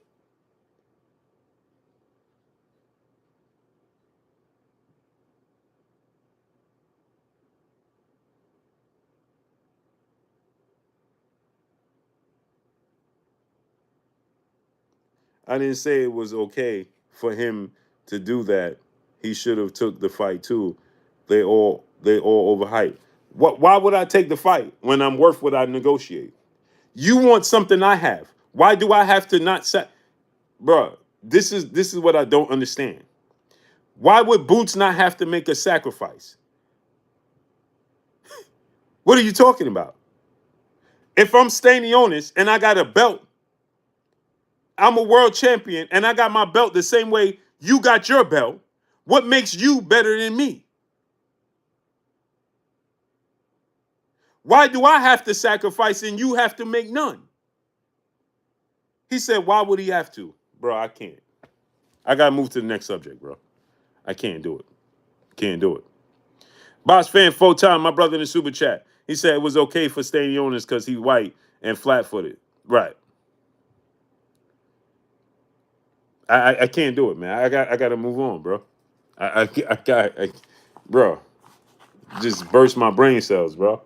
I didn't say it was okay for him to do that. He should have took the fight too. They all overhyped. Why would I take the fight when I'm worth what I negotiate? You want something I have. Why do I have to not say, bruh, this is what I don't understand. Why would Boots not have to make a sacrifice? What are you talking about? If I'm Stanionis and I got a belt, I'm a world champion and I got my belt the same way you got your belt, what makes you better than me? Why do I have to sacrifice and you have to make none? He said, why would he have to? Bro, I can't. I got to move to the next subject, bro. I can't do it. Can't do it. Boss fan, full time, my brother in the super chat. He said it was okay for Stanionis because he's white and flat footed. Right. I can't do it, man. I got to move on, bro. Bro, just burst my brain cells, bro.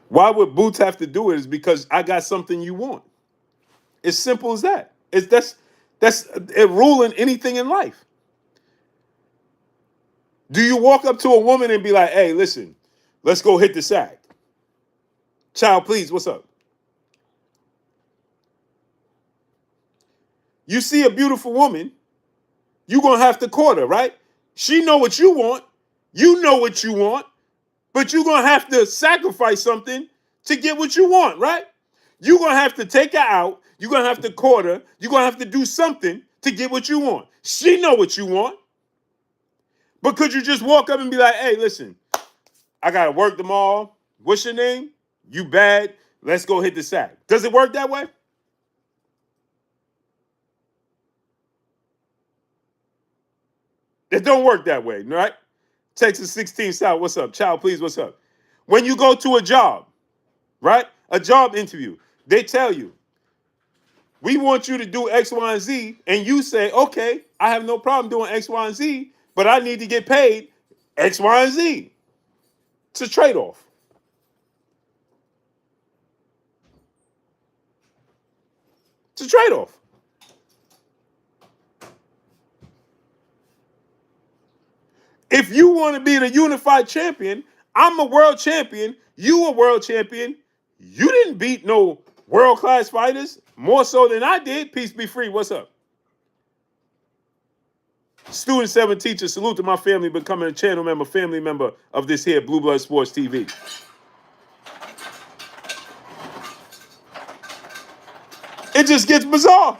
Why would Boots have to do it? Is because I got something you want. It's simple as that. That's a rule in anything in life. Do you walk up to a woman and be like, "Hey, listen, let's go hit the sack. Child, please, what's up?" You see a beautiful woman, you're gonna have to court her, right? She know what you want, you know what you want, but you're gonna have to sacrifice something to get what you want, right? You're gonna have to take her out, you're gonna have to court her, you're gonna have to do something to get what you want. She know what you want. But could you just walk up and be like, "Hey, listen, I gotta work tomorrow. What's your name? You bad. Let's go hit the sack." Does it work that way? It don't work that way, right? Texas 16 South, what's up? Child, please, what's up? When you go to a job, right? A job interview, they tell you, "We want you to do X, Y, and Z," and you say, "Okay, I have no problem doing X, Y, and Z, but I need to get paid X, Y, and Z." It's a trade-off. It's a trade-off. If you want to be the unified champion, I'm a world champion, you a world champion. You didn't beat no world-class fighters more so than I did. Peace be free. What's up? Student 7 teacher, salute to my family, becoming a channel member, family member of this here Blue Blood Sports TV. It just gets bizarre.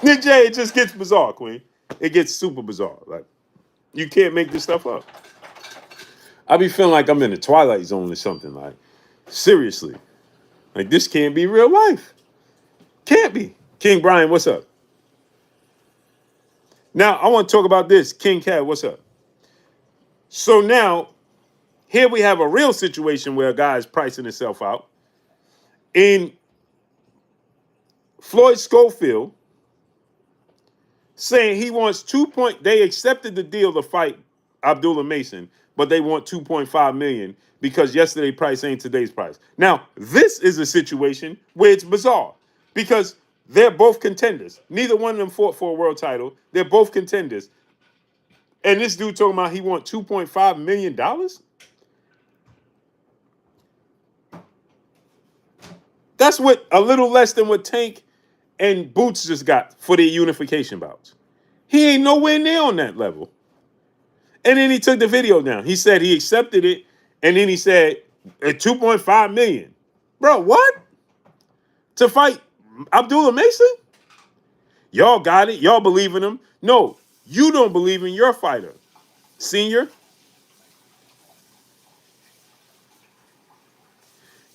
Nick J, it just gets bizarre, Queen. It gets super bizarre. Like, you can't make this stuff up. I be feeling like I'm in the Twilight Zone or something. Like, seriously. Like, this can't be real life. Can't be. King Brian, what's up? Now, I want to talk about this. King Cat, what's up? So now, here we have a real situation where a guy is pricing himself out. In Floyd Schofield saying he wants they accepted the deal to fight Abdullah Mason, but they want 2.5 million because yesterday's price ain't today's price. Now, this is a situation where it's bizarre because they're both contenders. Neither one of them fought for a world title. They're both contenders. And this dude talking about he want $2.5 million? That's what a little less than what Tank and Boots just got for their unification bouts. He ain't nowhere near on that level. And then he took the video down. He said he accepted it, and then he said at 2.5 million. Bro, what? To fight Abdullah Mason? Y'all got it. Y'all believe in him. No, you don't believe in your fighter, senior.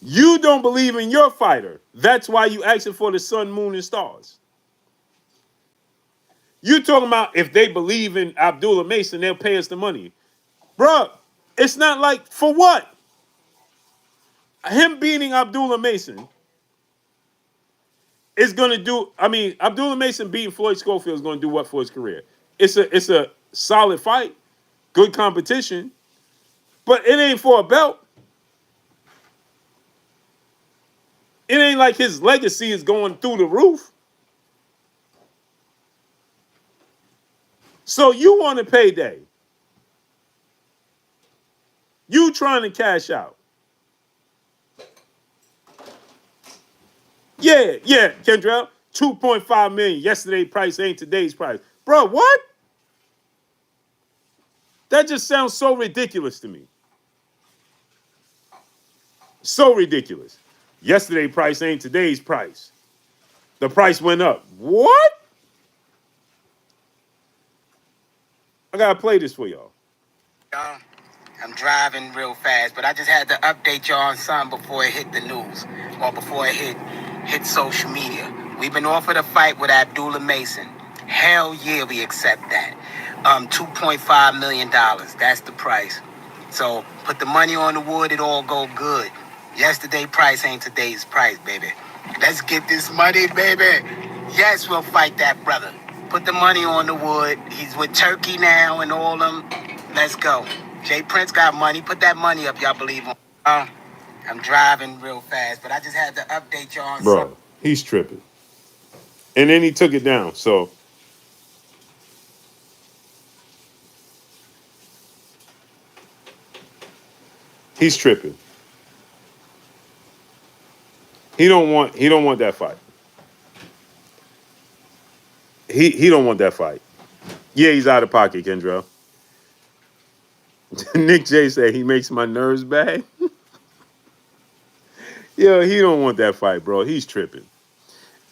You don't believe in your fighter. That's why you asking for the sun, moon, and stars. You talking about if they believe in Abdullah Mason, they'll pay us the money. Bruh, it's not like, for what? Him beating Abdullah Mason is going to do, Abdullah Mason beating Floyd Schofield is going to do what for his career? It's a solid fight, good competition, but it ain't for a belt. It ain't like his legacy is going through the roof. So you want a payday. You trying to cash out. Yeah, Kendrell. 2.5 million. Yesterday's price ain't today's price. Bro, what? That just sounds so ridiculous to me. So ridiculous. Yesterday's price ain't today's price. The price went up. What? I gotta play this for y'all.
I'm driving real fast, but I just had to update y'all on something before it hit the news or before it hit social media. We've been offered a fight with Abdullah Mason. Hell yeah, we accept that. $2.5 million. That's the price. So put the money on the wood, it all go good. Yesterday price ain't today's price, baby. Let's get this money, baby. Yes, we'll fight that brother. Put the money on the wood. He's with Turkey now and all them. Let's go. Jay Prince got money. Put that money up, y'all believe him. I'm driving real fast, but I just had to update y'all on something.
Bro, he's tripping. And then he took it down. So he's tripping. He don't want that fight. He don't want that fight. Yeah, he's out of pocket, Kendrell. Nick J said he makes my nerves bad. Yeah, he don't want that fight, bro. He's tripping.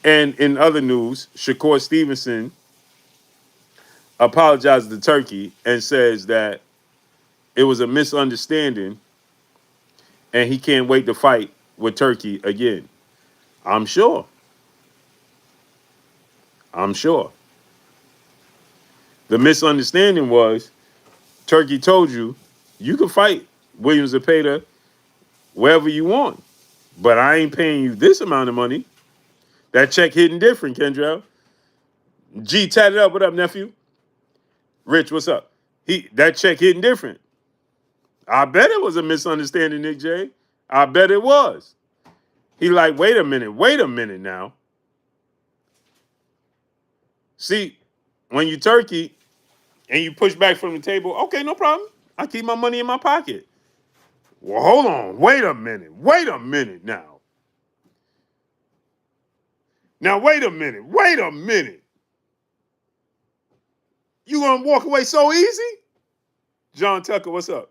And in other news, Shakur Stevenson apologized to Turkey and says that it was a misunderstanding and he can't wait to fight with Turkey again. I'm sure. The misunderstanding was Turkey told you can fight Williams Zepeda wherever you want, but I ain't paying you this amount of money. That check hitting different, Kendrell. G, tat it up. What up, nephew? Rich, what's up? That check hitting different. I bet it was a misunderstanding, Nick J. I bet it was. He like, wait a minute now. See, when you Turkey and you push back from the table, okay, no problem. I keep my money in my pocket. Well, hold on. Wait a minute now. Now, wait a minute. You gonna walk away so easy? John Tucker, what's up?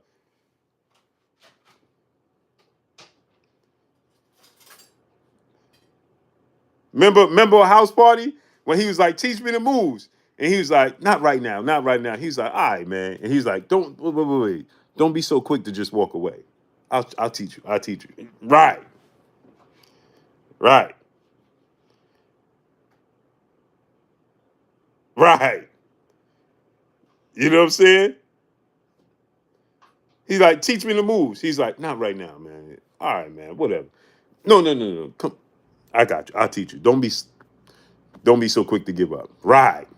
Remember a house party when he was like, teach me the moves. And he was like, not right now. He's like, all right, man. And he's like, wait. Don't be so quick to just walk away. I'll teach you. Right. You know what I'm saying? He's like, teach me the moves. He's like, not right now, man. All right, man, whatever. No. Come. I got you. I'll teach you. Don't be so quick to give up. Right.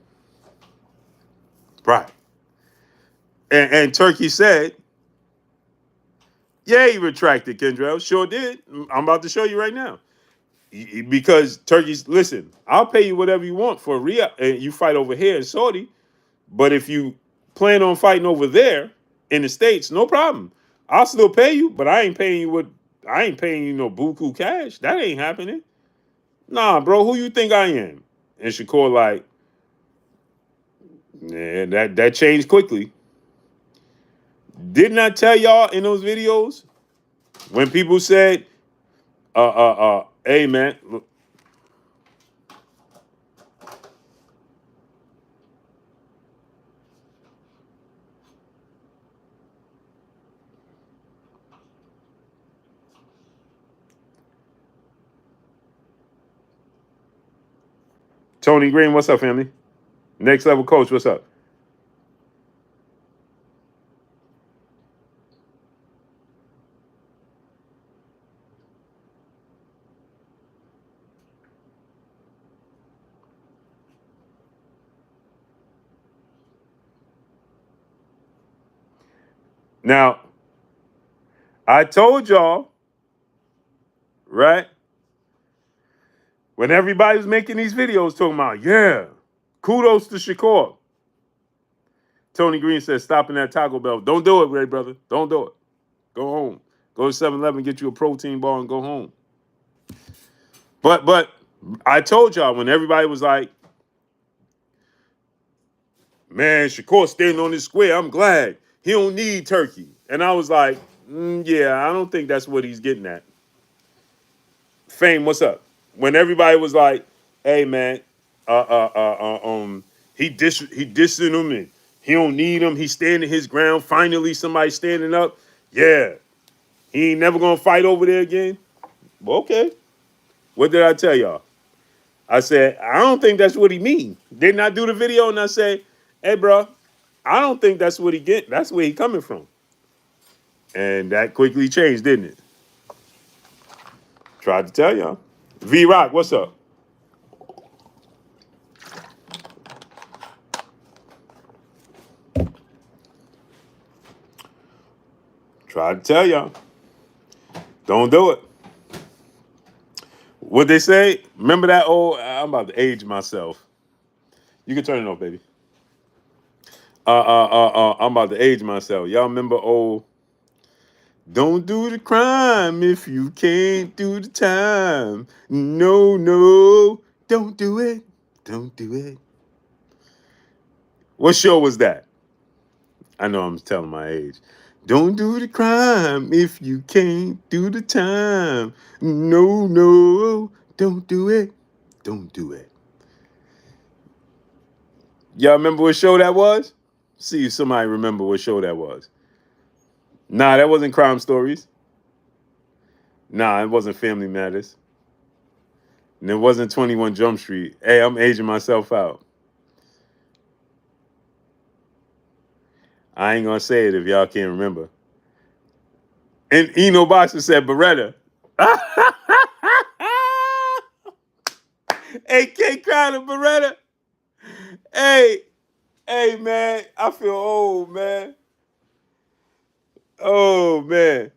And Turkey said, yeah, he retracted, Kendrell. Sure did. I'm about to show you right now. Because Turkey's, listen, I'll pay you whatever you want for you fight over here in Saudi. But if you plan on fighting over there in the States, no problem. I'll still pay you, but I ain't paying you no buku cash. That ain't happening. Nah, bro, who you think I am? And Shakur like, yeah, that changed quickly. Didn't I tell y'all in those videos when people said, hey man, look, Tony Green, what's up, family? Next level coach, what's up? Now, I told y'all, right? When everybody was making these videos talking about, yeah, kudos to Shakur. Tony Green says, stopping that Taco Bell. Don't do it, Ray, brother. Don't do it. Go home. Go to 7-Eleven, get you a protein bar and go home. But I told y'all when everybody was like, man, Shakur standing on this square. I'm glad. He don't need Turkey. And I was like, yeah, I don't think that's what he's getting at. Fame, what's up? When everybody was like, hey, man, he dissing him and he don't need him. He's standing his ground. Finally, somebody standing up. Yeah, he ain't never going to fight over there again. Well, okay. What did I tell y'all? I said, I don't think that's what he mean. Didn't I do the video and I say, hey, bro, I don't think that's what he get. That's where he coming from. And that quickly changed, didn't it? Tried to tell y'all. V-Rock, what's up? Tried to tell y'all. Don't do it. What they say? Remember that old? I'm about to age myself. You can turn it off, baby. I'm about to age myself. Y'all remember old? Don't do the crime if you can't do the time. No, no, don't do it. Don't do it. What show was that? I know I'm telling my age. Don't do the crime if you can't do the time. No, no, don't do it. Don't do it. Y'all remember what show that was? See if somebody remember what show that was. Nah, that wasn't Crime Stories. Nah, it wasn't Family Matters. And it wasn't 21 Jump Street. Hey, I'm aging myself out. I ain't gonna say it if y'all can't remember. And Eno Boxer said Beretta. AK Crowder Beretta. Hey, hey, man, I feel old, man. Oh, man.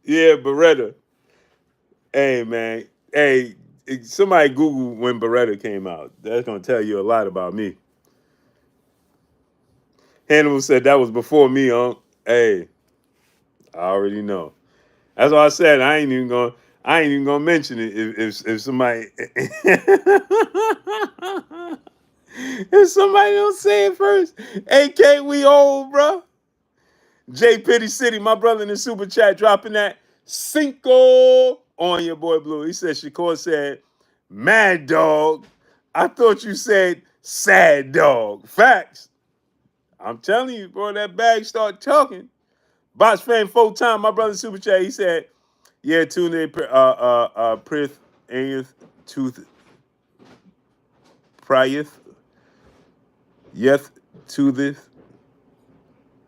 Yeah, Beretta. Hey, man. Hey, somebody Google when Beretta came out. That's going to tell you a lot about me. Hannibal said that was before me, Hey, I already know. That's why I said I ain't even gonna mention it if somebody if somebody don't say it first. AK, we old, bro. J Pity City, my brother in the super chat, dropping that Cinco on your boy Blue. He said, Shakur said, Mad Dog. I thought you said sad dog. Facts. I'm telling you, bro, that bag start talking. Box fan 4 times, my brother super chat, he said, yeah, tune in, Prith, Anyth, Tooth, Prieth, Yeth, Tootheth,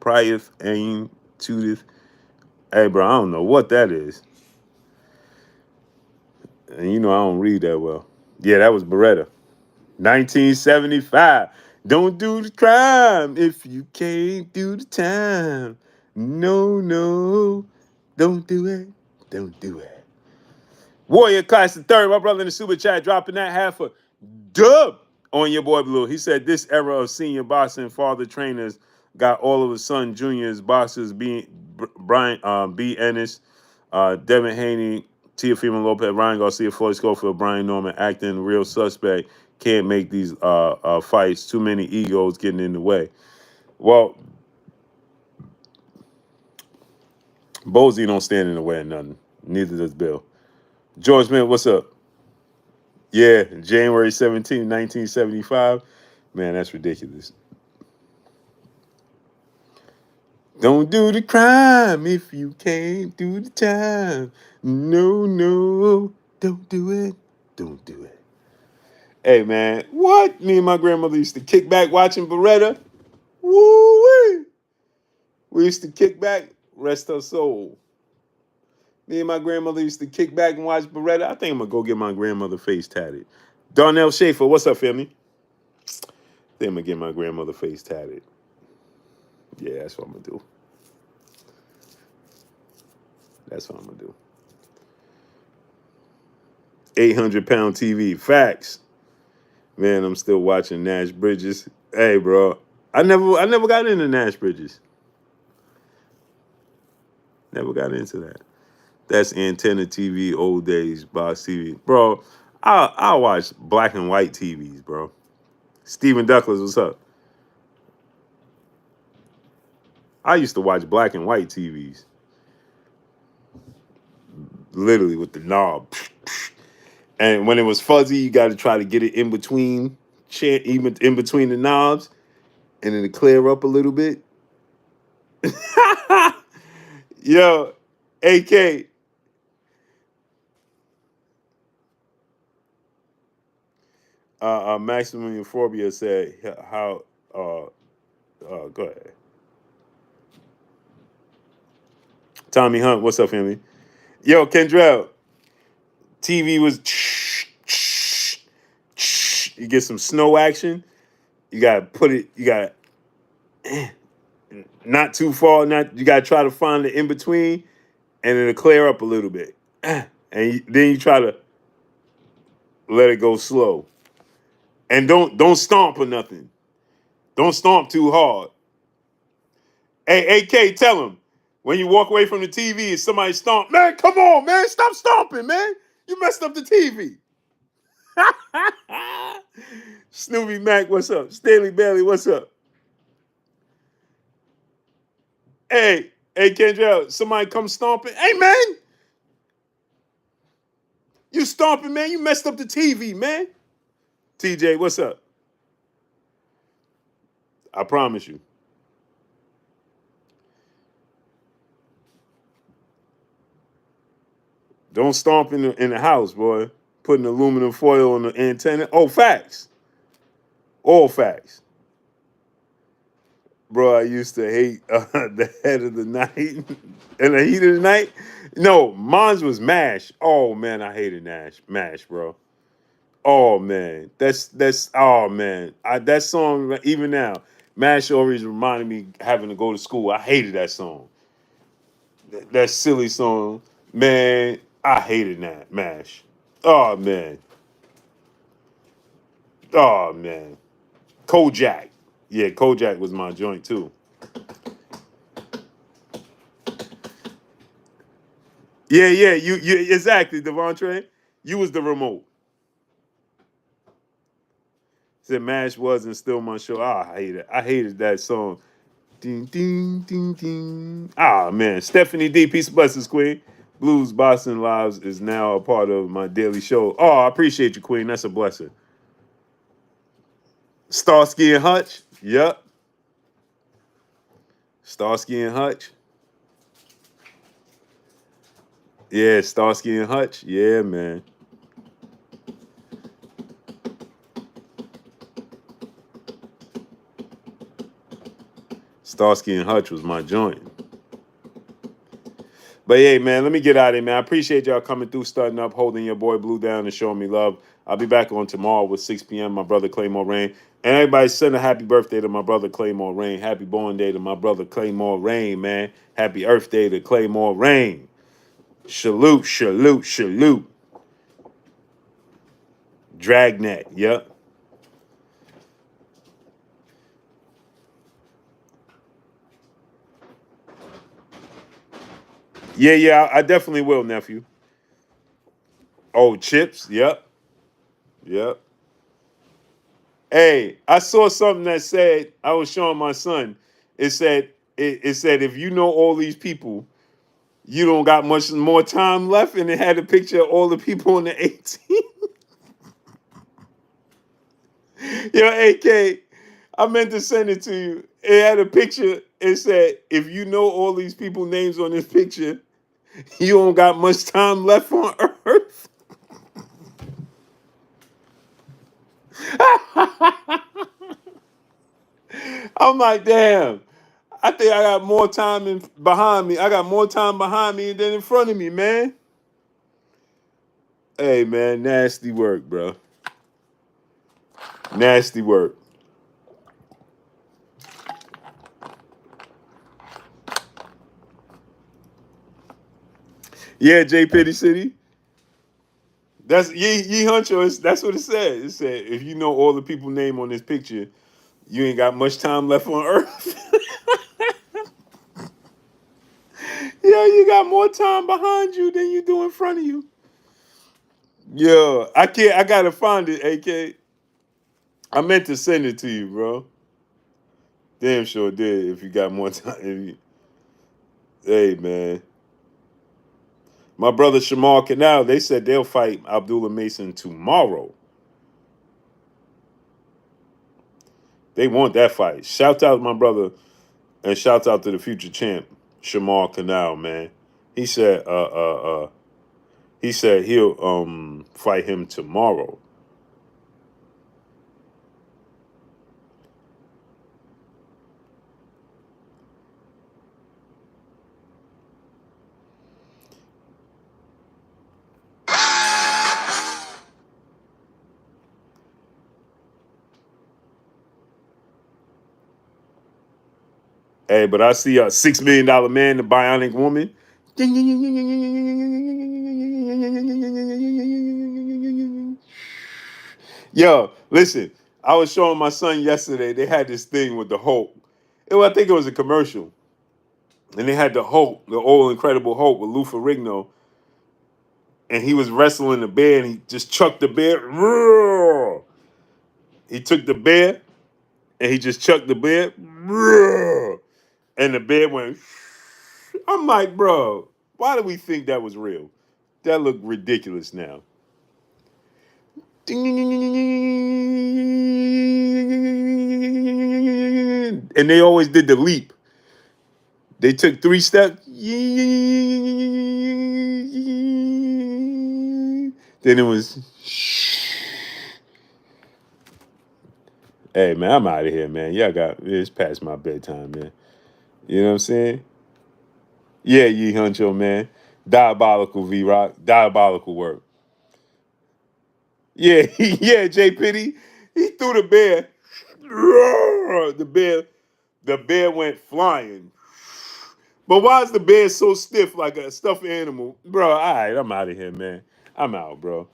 Prieth, Ain, Tootheth. Hey, bro, I don't know what that is. And you know I don't read that well. Yeah, that was Beretta. 1975. Don't do the crime if you can't do the time. No, no, don't do it. Don't do it. Warrior Class the Third, my brother in the super chat, dropping that half a dub on your boy Blue. He said this era of senior boxing father trainers got all of his son juniors boxers being Brian B. Ennis, Devin Haney, Teofimo Lopez, Ryan Garcia, Floyd Schofield, Brian Norman acting real suspect. Can't make these fights. Too many egos getting in the way. Well, Bozy don't stand in the way of nothing. Neither does Bill. George Smith, what's up? Yeah, January 17, 1975. Man, that's ridiculous. Don't do the crime if you can't do the time. No, no, don't do it. Don't do it. Hey, man, what? Me and my grandmother used to kick back watching Beretta. Woo-wee. We used to kick back, rest her soul. Me and my grandmother used to kick back and watch Beretta. I think I'm going to go get my grandmother face tatted. Darnell Schaefer, what's up, family? I think I'm going to get my grandmother face tatted. Yeah, that's what I'm going to do. That's what I'm going to do. 800-pound TV. Facts. Man, I'm still watching Nash Bridges. Hey, bro. I never got into Nash Bridges. Never got into that. That's antenna TV, old days, box TV. Bro, I watch black and white TVs, bro. Steven Douglas, what's up? I used to watch black and white TVs. Literally with the knob. And when it was fuzzy, you got to try to get it in between, even in between the knobs, and then it clear up a little bit. Yo, AK. Maximum Euphoria said how. Go ahead. Tommy Hunt, what's up, family? Yo, Kendrell, TV was. You get some snow action. You gotta put it. You got not too far. Not you gotta try to find the in between, and it'll clear up a little bit. Then you try to let it go slow, and don't stomp or nothing. Don't stomp too hard. Hey, AK, tell him when you walk away from the TV and somebody stomp, man, come on, man, stop stomping, man. You messed up the TV. Snoopy Mac, what's up? Stanley Bailey, what's up? Hey, Kendra, somebody come stomping. Hey, man, you stomping, man. You messed up the TV, man. TJ, what's up? I promise you. Don't stomp in the house, boy. Putting aluminum foil on the antenna. Oh, facts. All facts. Bro, I used to hate the head of the night and the heat of the night. No, mine was MASH. Oh man, I hated MASH, bro. Oh man, that's oh man, that song even now, MASH always reminded me having to go to school. I hated that song. That silly song, man. I hated that MASH. Oh man, oh man. Kojak, yeah, Kojak was my joint too. Yeah, you exactly, Devontre. You was the remote. Said MASH wasn't still my show. Ah, I hated that song. Ding, ding, ding, ding. Ah, man. Stephanie D, peace of blessings, Queen. Blues Boston Lives is now a part of my daily show. Oh, I appreciate you, Queen. That's a blessing. Starsky and Hutch. Yep. Starsky and Hutch. Yeah, Starsky and Hutch. Yeah, man. Starsky and Hutch was my joint. But hey, man, let me get out of here, man. I appreciate y'all coming through, starting up, holding your boy Blue down, and showing me love. I'll be back on tomorrow with 6 p.m. My brother Claymore Rain. And everybody send a happy birthday to my brother Claymore Rain. Happy born day to my brother Claymore Rain, man. Happy Earth Day to Claymore Rain. Salute, salute, salute. Dragnet, yep. Yeah, I definitely will, nephew. Oh, chips, yep. Hey, I saw something that said, I was showing my son. It said if you know all these people, you don't got much more time left, and it had a picture of all the people in the 18. Yo, AK, I meant to send it to you. It had a picture. It said, if you know all these people names on this picture, you don't got much time left on Earth. I'm like, damn. I think I got more time behind me. I got more time behind me than in front of me, man. Hey, man, nasty work, bro. Nasty work. Yeah, J Pitty City. That's Yee Huncho. That's what it said. It said if you know all the people name on this picture, you ain't got much time left on Earth. Yeah, you got more time behind you than you do in front of you. Yo, I can't. I gotta find it, AK. I meant to send it to you, bro. Damn sure did. If you got more time, hey man, my brother Shamar Canal. They said they'll fight Abdullah Mason tomorrow. They want that fight. Shout out my brother, and shout out to the future champ Shamar Canal, man. He said, he said he'll fight him tomorrow. Hey, but I see a $6 million man, the bionic woman. Yo, listen, I was showing my son yesterday. They had this thing with the Hulk. I think it was a commercial. And they had the Hulk, the old Incredible Hulk with Lou Ferrigno. And he was wrestling the bear and he just chucked the bear. He took the bear and he just chucked the bear. And the bear went. I'm like, bro, why do we think that was real? That looked ridiculous now. And they always did the leap. They took 3 steps. Then it was. Hey, man, I'm out of here, man. It's past my bedtime, man. You know what I'm saying? Yeah, Yee Huncho, man. Diabolical, V-Rock. Diabolical work. Yeah, yeah, J. Pitty. He threw the bear. The bear went flying. But why is the bear so stiff like a stuffed animal? Bro, all right, I'm out of here, man. I'm out, bro.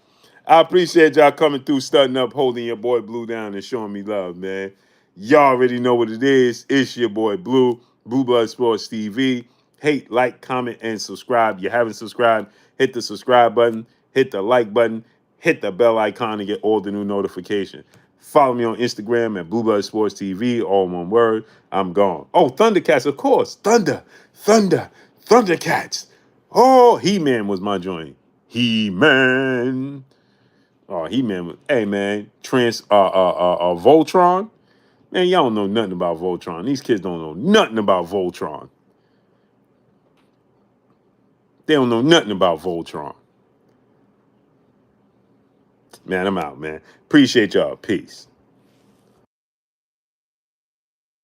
I appreciate y'all coming through, stunting up, holding your boy Blue down, and showing me love, man. Y'all already know what it is. It's your boy Blue, Blue Blood Sports TV. Hate, like, comment, and subscribe. You haven't subscribed, hit the subscribe button, hit the like button, hit the bell icon to get all the new notifications. Follow me on Instagram at Blue Blood Sports TV, all one word. I'm gone. Oh, Thundercats, of course. Thundercats. Oh, He-Man was my joint. He-Man. Oh, He-Man. Hey, man. Voltron. Man, y'all don't know nothing about Voltron. These kids don't know nothing about Voltron. They don't know nothing about Voltron. Man, I'm out, man. Appreciate y'all. Peace.